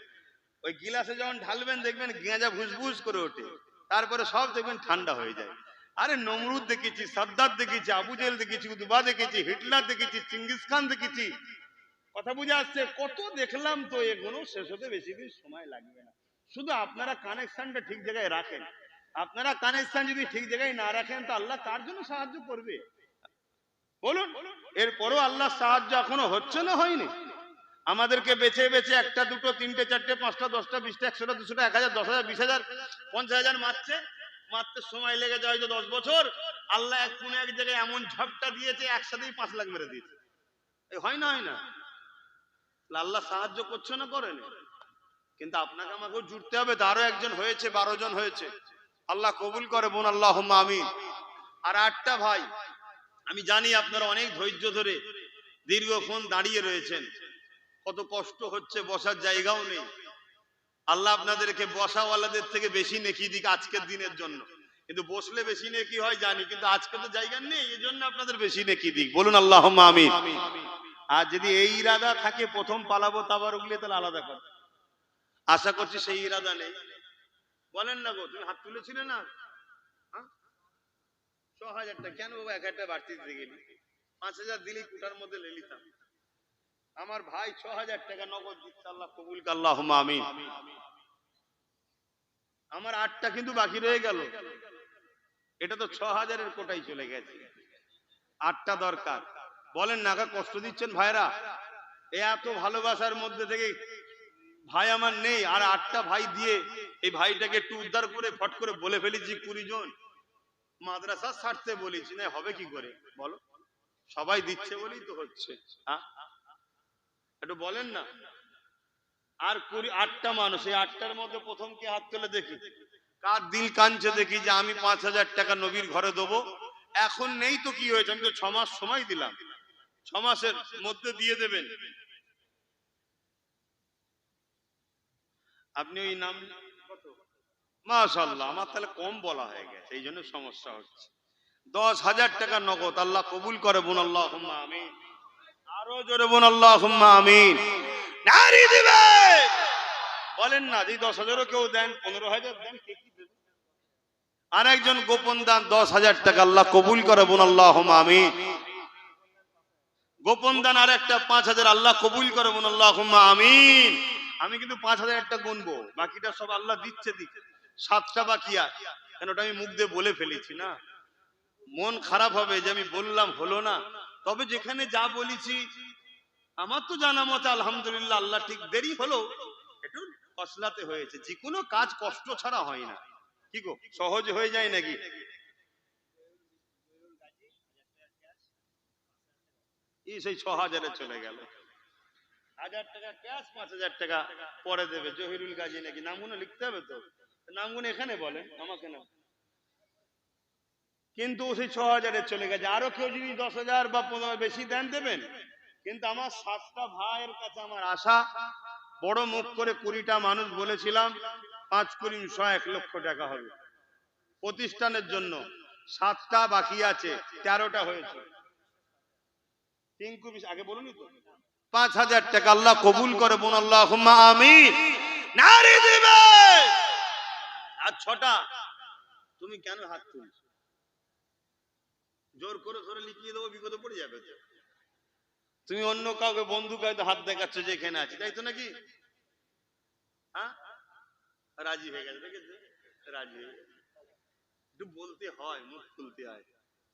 ওই গিলাসে যখন ঢালবেন দেখবেন গেঁজা ভুসভুস করে ওঠে, তারপরে সব দেখবেন ঠান্ডা হয়ে যায়। আরে নমরুদ দেখেছি, সাদ্দাত দেখেছি, আবু জেহেল দেখেছি, উতবা দেখেছি, হিটলার দেখেছি, চিঙ্গিস খান দেখেছি, কথা বুঝে আসছে? কত দেখলাম, তো এগুলো শেষ হতে বেশি দিন সময় লাগবে না। শুধু আপনারা কানেকশনটা ঠিক জায়গায় রাখেন। আপনারা কানেকশন যদি ঠিক জায়গায় না রাখেন তো আল্লাহ কার জন্য সাহায্য করবে বলুন? এরপরও আল্লাহ সাহায্য এখনো হচ্ছে না হয়নি? আমাদেরকে বেছে বেছে একটা দুটো তিনটে চারটে পাঁচটা 10টা 20টা 100টা 200টা 1000 10,000 20,000 50,000 মারতে সময় লেগে যায় হয়তো 10 বছর। আল্লাহ এক কোন এক জায়গায় এমন ঝপটা দিয়েছে, একসাথেই 5 লাখ মেরে দিয়েছে। এই হয় না, হয় না? আল্লাহ সাহায্য করছে না, করেন? কিন্তু আপনাকে আমাকেও জুড়তে হবে। তারও একজন হয়েছে, 12 জন হয়েছে, আল্লাহ কবুল করে বোন, আল্লাহুম্মা আমিন। আর 8টা ভাই, আমি জানি আপনারা অনেক ধৈর্য ধরে দীর্ঘক্ষণ দাঁড়িয়ে রয়েছেন, কত কষ্ট হচ্ছে, বসার জায়গাও নেই। আল্লাহ আপনাদেরকে বসাওয়ালাদের থেকে বেশি নেকি দিক আজকের দিনের জন্য। কিন্তু বসলে বেশি নেকি হয় জানি, কিন্তু আজকে তো জায়গা নেই, এই জন্য আপনাদের বেশি নেকি দিক, বলুন আল্লাহুম্মা আমিন। আর যদি এই ইরাদা থাকে প্রথম পালাবো তাবারুকলে, তাহলে আলাদা কথা। আশা করছি সেই ইরাদা নেই। বলেন না গো, তুমি হাত তুলেছিলে না? 6,000 টাকা কেন বাবা? 1,000 টাকা বাড়তি দিতে গেলি, 5,000 দিলেই কুটার মধ্যে লে নিতাম। আমার ভাই 6,000 টাকা নগদ দিচ্ছে, আল্লাহ কবুল করে, আল্লাহুম্মা আমিন। আমার 8টা কিন্তু বাকি রয়ে গেল, এটা তো 6,000-এর কোটায় চলে গেছে। 8টা দরকার। বলেন না, কষ্ট দিচ্ছেন ভাইরা? এত ভালোবাসার মধ্যে থেকে ভাই আমার নেই, আর 8টা ভাই দিয়ে এই ভাইটাকে একটু উদ্ধার করে ফট করে বলে ফেলেছি 20 জন মাদ্রাসা ছাড়তে বলেছি, না হবে কি করে বলো? সবাই দিচ্ছে বলেই তো হচ্ছে। হ্যাঁ, একটু বলেন না। আর 8টা মানুষ, এই 8টার মধ্যে প্রথম কে হাত তুলে দেখি, কার দিল কাঁদছে দেখি যে আমি 5,000 টাকা নবীর ঘরে দেবো। এখন নেই তো কি হয়েছে, আমি তো 6 মাস সময় দিলাম, 6 মাসের মধ্যে দিয়ে দেবেন। আপনি ওই নাম কত? মাশাআল্লাহ, আমার তাহলে কম বলা হয়ে গেছে, এই জন্য সমস্যা হচ্ছে। 10,000 টাকা নগদ, আল্লাহ কবুল করে বোন, আল্লাহুম্মা আমিন। আরো জোরে বোন, আল্লাহুম্মা আমিন। নারী দিবে, বলেন না, যদি 10,000ও কেউ দেন, 15,000 দেন, কে কি দেবে? আর একজন গোপন দান 10,000 টাকা, আল্লাহ কবুল করে বোন, আল্লাহুম্মা আমিন। গোপন দান আর একটা 5,000, আল্লাহ কবুল করে বোন, আল্লাহুম্মা আমিন। আমি কিন্তু 5,000 একটা গুনবো, বাকিটা সব আল্লাহ দিচ্ছে দিচ্ছে। 7টা বাকি আছে, কেন ওটা আমি মুখ দিয়ে বলে ফেলেছি না, মন খারাপ হবে যে আমি বললাম হলো না। তবে যেখানে যা বলেছি আমার তো জানা মতে আলহামদুলিল্লাহ, আল্লাহ ঠিক দেরি হলো, একটু কসলাতে হয়েছে। যে কোনো কাজ কষ্ট ছাড়া হয় না, কি গো, সহজ হয়ে যায় নাকি? সেই 6,000-এ চলে গেল। 1,000 টাকা ক্যাশ, 5,000 টাকা পরে দেবে। জহিরুল গাজী নাকি, নামগুলো লিখতে হবে তো, নামগুলো এখানে বলেন, আমাকে না। কিন্তু সেই 6,000-এ চলে গেছে। আরো কেউ যদি 10,000 বা 15 বেশি দেন দেবেন। কিন্তু আমার 7টা ভাইয়ের কাছে আমার আশা, বড় মুখ করে 20টা মানুষ বলেছিলাম, 5 কুড়ি 100 1 লক্ষ টাকা হবে প্রতিষ্ঠানের জন্য। 7টা বাকি আছে, 13টা হয়েছে। টিঙ্কু আগে বলুন তো, 5,000 টাকা আল্লাহ কবুল করে বোন, আল্লাহুম্মা আমিন। নারী দিবে। আর 6টা, তুমি কেন হাত তুলছো? জোর করে ধরে লিখিয়ে দেবো, বিপদে পড়ে যাবে। তুমি অন্য কাউকে বন্ধু কাউকে হাত দেখাচ্ছ যে এখানে আছে, তাই তো নাকি? হ্যাঁ, রাজি হয়ে গেছে, দেখেছো? রাজি হয়ে গেছে। একটু বলতে হয়, মুখ খুলতে হয়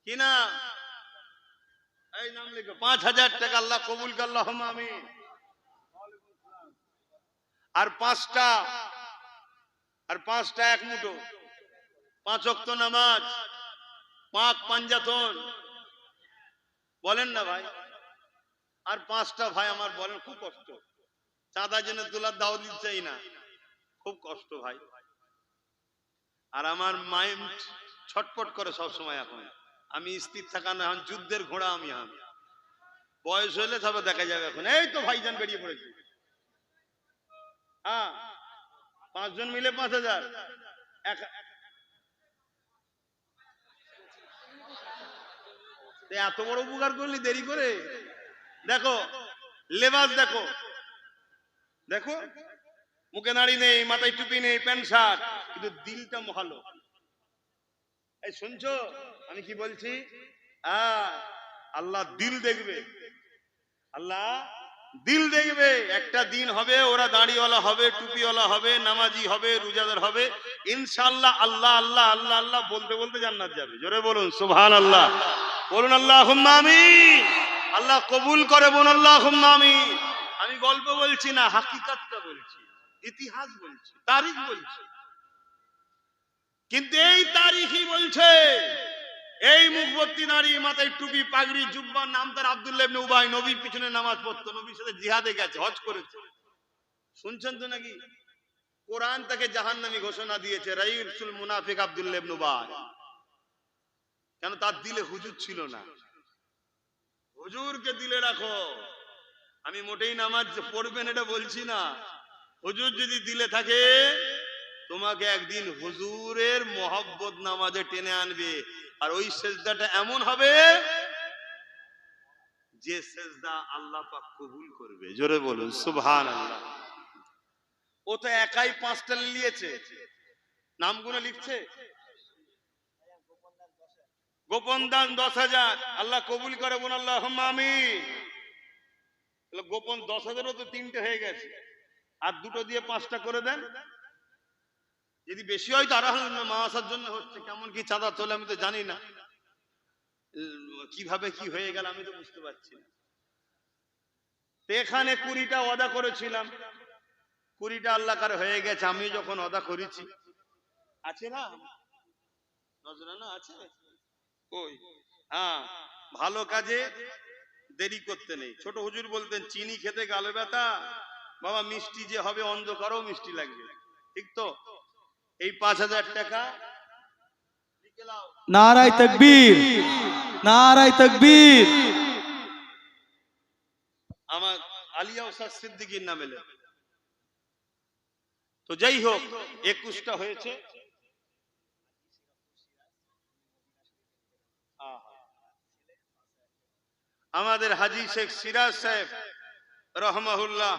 কি না? এই নাম লিখো, 5,000 টাকা আল্লাহ কবুল করল, আমিন। আর পাঁচটা এক মুঠো, 5 ওয়াক্ত নামাজ, 5 পাঞ্জাতন, বলেন না ভাই? আর 5টা ভাই আমার বলেন, খুব কষ্ট, চাঁদা জেনে তোলার দাও দিতে চাই না, খুব কষ্ট ভাই। আর আমার মাইন্ড ছটপট করে সব সময়। এখন আমি স্থির থাকা না, এখন যুদ্ধের ঘোড়া আমি। বয়স হলে তবে দেখা যাবে। এখন এই তো ভাইজান বেরিয়ে পড়েছে, হ্যাঁ 5 জন মিলে 5,000। এত বড় উপকার করলি দেরি করে। দেখো লেবাস, দেখো দেখো, মুখে নাড়ি নেই, মাথায় টুপি নেই, প্যান্ট শার্ট, কিন্তু দিলটা ভালো। এই শুনছো আমি কি বলছি? আল্লাহ দিল দেখবে, আল্লাহ দিল দেখবে। একটা দিন হবে ওরা দাড়িওয়ালা হবে, টুপিওয়ালা হবে, নামাজি হবে, রোজাদার হবে, ইনশাআল্লাহ আল্লাহ আল্লাহ আল্লাহ আল্লাহ বলতে বলতে জান্নাত যাবে। জোরে বলুন সুবহানাল্লাহ, বলুন আল্লাহুম্মা আমিন। আল্লাহ কবুল করে, বলুন আল্লাহুম্মা আমিন। আমি গল্প বলছি না, হাকিকাতটা বলছি, ইতিহাস বলছি, তারিখ বলছি। কিন্তু এই তারিখই বলছে, এই মুখভর্তি নারী, মাথায় টুপি, পাগড়ি, জুব্বার, নাম তার আব্দুল্লাহ ইবনে উবাই, নবীর পিছনে নামাজ পড়তো, নবীর সাথে জিহাদে গেছে, হজ করেছে। শুনছেন তো নাকি? কোরআন তাকে জাহান্নামী ঘোষণা দিয়েছে, রাইসুল মুনাফিক আব্দুল্লাহ ইবনে উবাই। কেন? তার দিলে হুজুর ছিল না। হুজুরকে দিলে রাখো। আমি মোটেই নামাজ পড়বেন এটা বলছি না, হুজুর যদি দিলে থাকে তোমাকে একদিন হুজুরের মহব্বত নামাজে টেনে আনবে। আর ওই সেজদাটা এমন হবে যে সেজদা আল্লাহ পাক কবুল করবে। জোরে বলুন সুবহানাল্লাহ। ও তো একাই 5টা নিয়েছে, নামগুলো লিখছে। গোপন দান 10,000, আল্লাহ কবুল করে, বলুন আল্লাহুম্মা আমিন। গোপন 10,000ও তো 3টে হয়ে গেছে, আর 2টো দিয়ে 5টা করে দেন। যদি বেশি হয় তো আলহামদুলিল্লাহ, মাওয়াসার জন্য হচ্ছে। কেমন কি চাঁদা তোলে আমি তো জানি না, কিভাবে কি হয়ে গেল আমি তো বুঝতে পারছি না। এখানে 20টা ওয়াদা করেছিলাম, 20টা আল্লাহ কার হয়ে গেছে। আমি যখন ওয়াদা করেছি, আছে না নজরানা আছে, ওই হ্যাঁ, ভালো কাজে দেরি করতে নেই। ছোট হুজুর বলতেন, চিনি খেতে গালে ব্যথা, বাবা মিষ্টি যে হবে অন্ধকারও মিষ্টি লাগবে, ঠিক তো? এই 5,000 টাকা নারায়ে তাকবীর, নারায়ে তাকবীর। আমার আলিয়া ওস্তাদ সিদ্দিকীর নামে লেখ। তো যাই হোক, 21টা হয়েছে। আমাদের হাজী শেখ সিরাজ সাহেব রহমাহুল্লাহ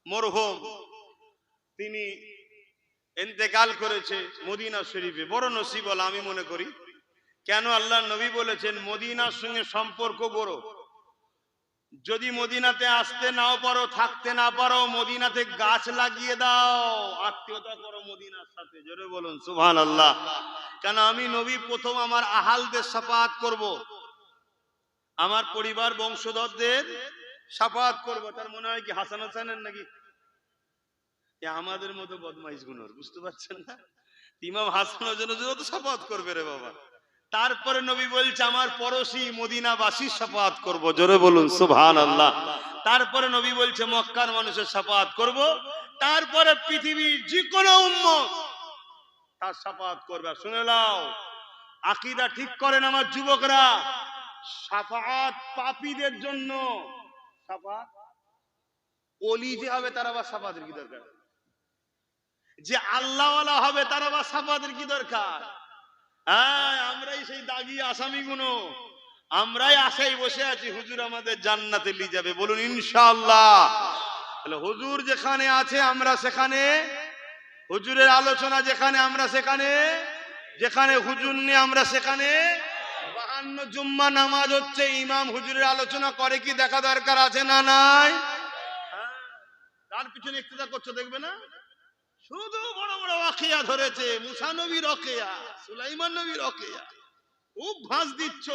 মরহুম, তিনি ইন্তেকাল করেছে মদিনা শরীফে। বড় নসিব বলে আমি মনে করি। কেন? আল্লাহর নবী বলেছেন মদিনার সঙ্গে সম্পর্ক গড়ো। যদি মদিনাতে আসতে নাও পারো, থাকতে না পারো, মদিনাতে গাছ লাগিয়ে দাও, আত্মীয়তা করো মদিনার সাথে। জোরে বলুন সুবহানাল্লাহ। কেন? আমি নবী প্রথম আমার আহালদের শাফাআত করব, আমার পরিবার বংশধরদের শাফাআত করব। তার মনে হয় কি হাসান হাসানের নাকি? আমাদের মতো বদমাইশ গুণর, বুঝতে পারছেন না? ইমাম হাসান জন্য তো শাফাআত করবে রে বাবা। তারপরে নবী বলছে আমার পড়োশী মদিনাবাসীর শাফাআত করব। জোরে বলুন সুবহানাল্লাহ। তারপরে নবী বলছে মক্কার মানুষের শাফাআত করব। তারপরে পৃথিবীর যে কোনো উম্মত তার শাফাআত করবে। শুনে নাও, আকীদা ঠিক করেন আমার যুবকরা। শাফাআত পাপীদের জন্য, শাফাআত ওলি যে হবে তার আবার শাফাআতের কি দরকার? যে আল্লাহওয়ালা হবে তার আবার শাফাআতের কি দরকার? আমরাই সেই দাগি আসামি গুলো, আমরাই আশায় বসে আছি হুজুর আমাদের জান্নাতে নিয়ে যাবে। বলুন ইনশাআল্লাহ। তাহলে হুজুর যেখানে আছে আমরা সেখানে, হুজুরের আলোচনা যেখানে আমরা সেখানে, যেখানে হুজুর নেই আমরা সেখানে। 52 জুম্মা নামাজ হচ্ছে, ইমাম হুজুরের আলোচনা করে কি দেখা দরকার আছে না নাই? তার পিছনে ইক্তেদা করছো, দেখবে না? শুধু বড় বড় ওয়াকিয়া ধরেছে, মুসা নবীর ওয়াকিয়া, সুলাইমান নবীর ওয়াকিয়া। খুব ভাঁজ দিচ্ছ,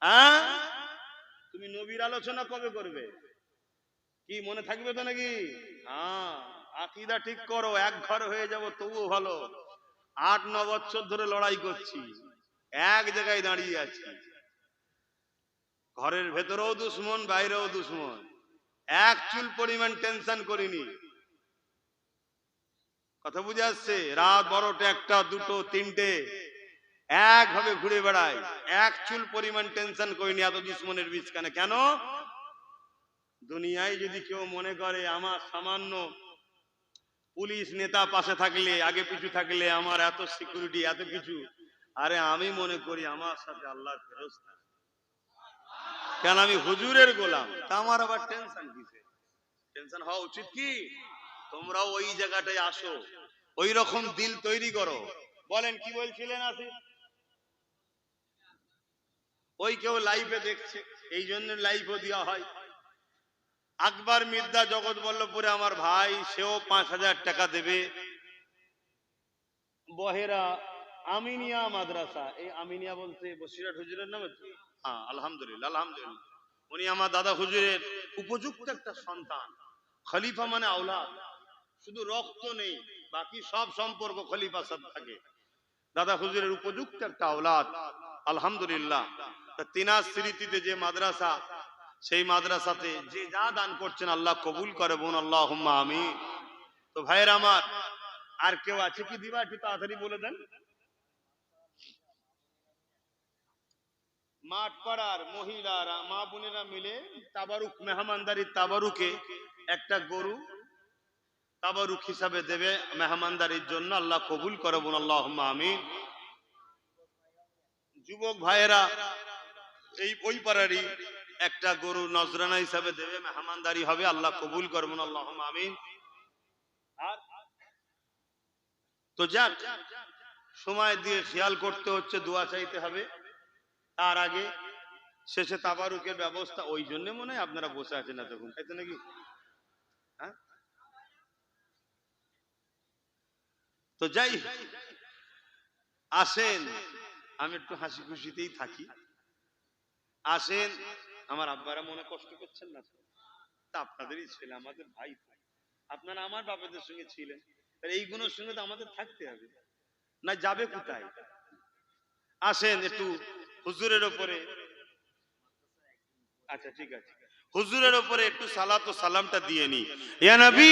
হ্যাঁ? তুমি নবীর আলোচনা কবে করবে? কি মনে থাকবে তো নাকি? হ্যাঁ, আকীদা ঠিক করো, এক ঘর হয়ে যাব তবুও ভালো। 8-9 বছর ধরে লড়াই করছি, এক জায়গায় দাঁড়িয়ে আছি। ঘরের ভেতরেও দুশ্মন, বাইরেও দুশ্মন, এক চুল পরিমাণ টেনশন করিনি। কথা বুঝে আসছে? রাত 12টা, 1টা, 2টো, 3টে একভাবে ঘুরে বেড়ায়, এক চুল পরিমাণ টেনশন করিনি। এত দুশ্মনের বীজ কেন? কেন? দুনিয়ায় যদি কেউ মনে করে আমার সামান্য পুলিশ নেতা পাশে থাকলে, আগে পিছু থাকলে আমার এত সিকিউরিটি, এত কিছু, আরে আমি মনে করি আমার সাথে আল্লাহর ফেরেশতা। কেন? আমি হুজুরের গোলাম, তা আমার আবার টেনশন কিসে? টেনশন হওয়া উচিত কি? তোমরাও ওই জায়গাটায় আসো, ওই রকম দিল তৈরি করো। বলেন কি বলছিলেন? আছে ওই কেউ লাইভে দেখছে, এই জন্য লাইভও দেওয়া হয়। আকবর মির্জা জগৎবল্লভপুরে আমার ভাই, সেও 5,000 টাকা দেবে। বহেরা আমিনিয়া মাদ্রাসা, এই আমিনিয়া বলতে বসিরহাট হুজুরের নামে? হ্যাঁ, আলহামদুলিল্লাহ, আলহামদুলিল্লাহ। উনি আমার দাদা হুজুরের উপযুক্ত একটা সন্তান। খলিফা মানে আওলাদ, শুধু রক্ত নেই, বাকি সব সম্পর্ক খলিফার সাথে থাকে। দাদা হুজুরের উপযুক্ত একটা আওলাদ, আলহামদুলিল্লাহ। তিনার স্মৃতিতে যে মাদ্রাসা, সেই মাদ্রাসাতে যে যা দান করছেন আল্লাহ কবুল করে, বোন আল্লাহুম্মা আমিন। তো ভাইয়ের আমার, আর কেউ আছে কি দিবা? একটু তাড়াতাড়ি বলে দেন। মাঠ পাড়ার মহিলারা, মা বোনেরা মিলে তাবারুক, মেহমানদারি তাবারুকে একটা গরু তাবারুক হিসাবে দেবে মেহমানদারির জন্য, আল্লাহ কবুল করে, বোন আল্লাহুম্মা আমিন। যুবক ভাইয়েরা এই ওই পাড়ারই একটা গরু নজরানা হিসাবে দেবে, মেহমানদারি হবে, আল্লাহ কবুল করবেন, আল্লাহুম্মা আমিন। আর তো যাক, সময় দিয়ে খেয়াল করতে হচ্ছে, দোয়া চাইতে হবে। তার আগে শেষে তাবারুকের ব্যবস্থা, ওই জন্য মনে হয় আপনারা বসে আছেন এতক্ষণ, তাই তো নাকি? হ্যাঁ, তো যাই, আসেন, আমি একটু হাসি খুশিতেই থাকি। আসেন, আমার আব্বারা মনে কষ্ট করছেন না? তা আপনাদেরই ছেলে, আমাদের ভাই, আপনারা আমার বাবাদের সঙ্গে ছিলেন, এইগুলোর সঙ্গে তো আমাদের থাকতে হবে, না যাবে কোথায়? আসেন একটু হুজুরের ওপরে, আচ্ছা ঠিক আছে, হুজুরের ওপরে একটু সালাত ও সালামটা দিয়ে নি। ইয়া নবী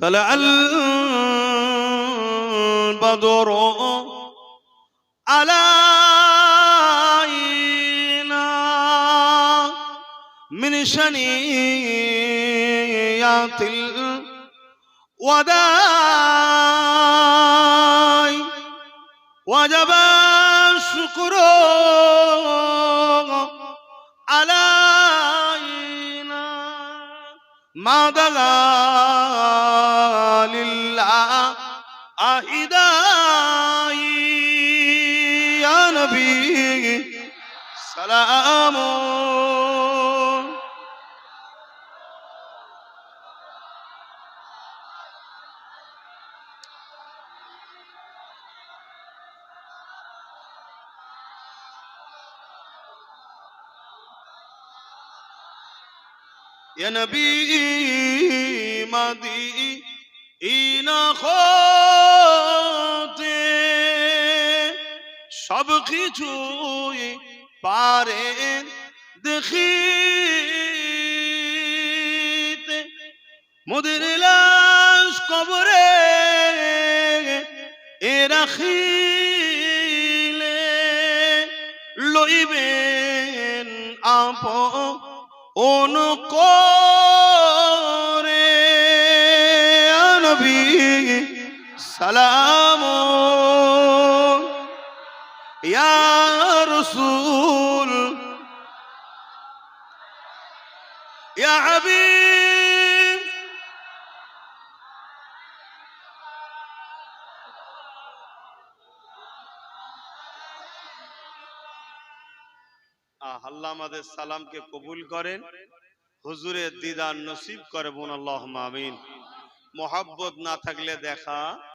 طلع البدر علينا من شنيات الوداع وجب الشكر علينا ما دغى لله أهداي يا نبي سلام يا نبي مدي إنا خوتي সব কিছুই পারেন দেখিতে, মোদের লাশ কবরে এ রাখিলে লইবেন আপন করে নবী সালাম ইয়া রাসূল আল্লাহ আমাদের সালামকে কবুল করেন, হুজুরের দিদার নসিব করে, বোন আল্লাহুম্মা আমিন। মোহাব্বত না থাকলে দেখা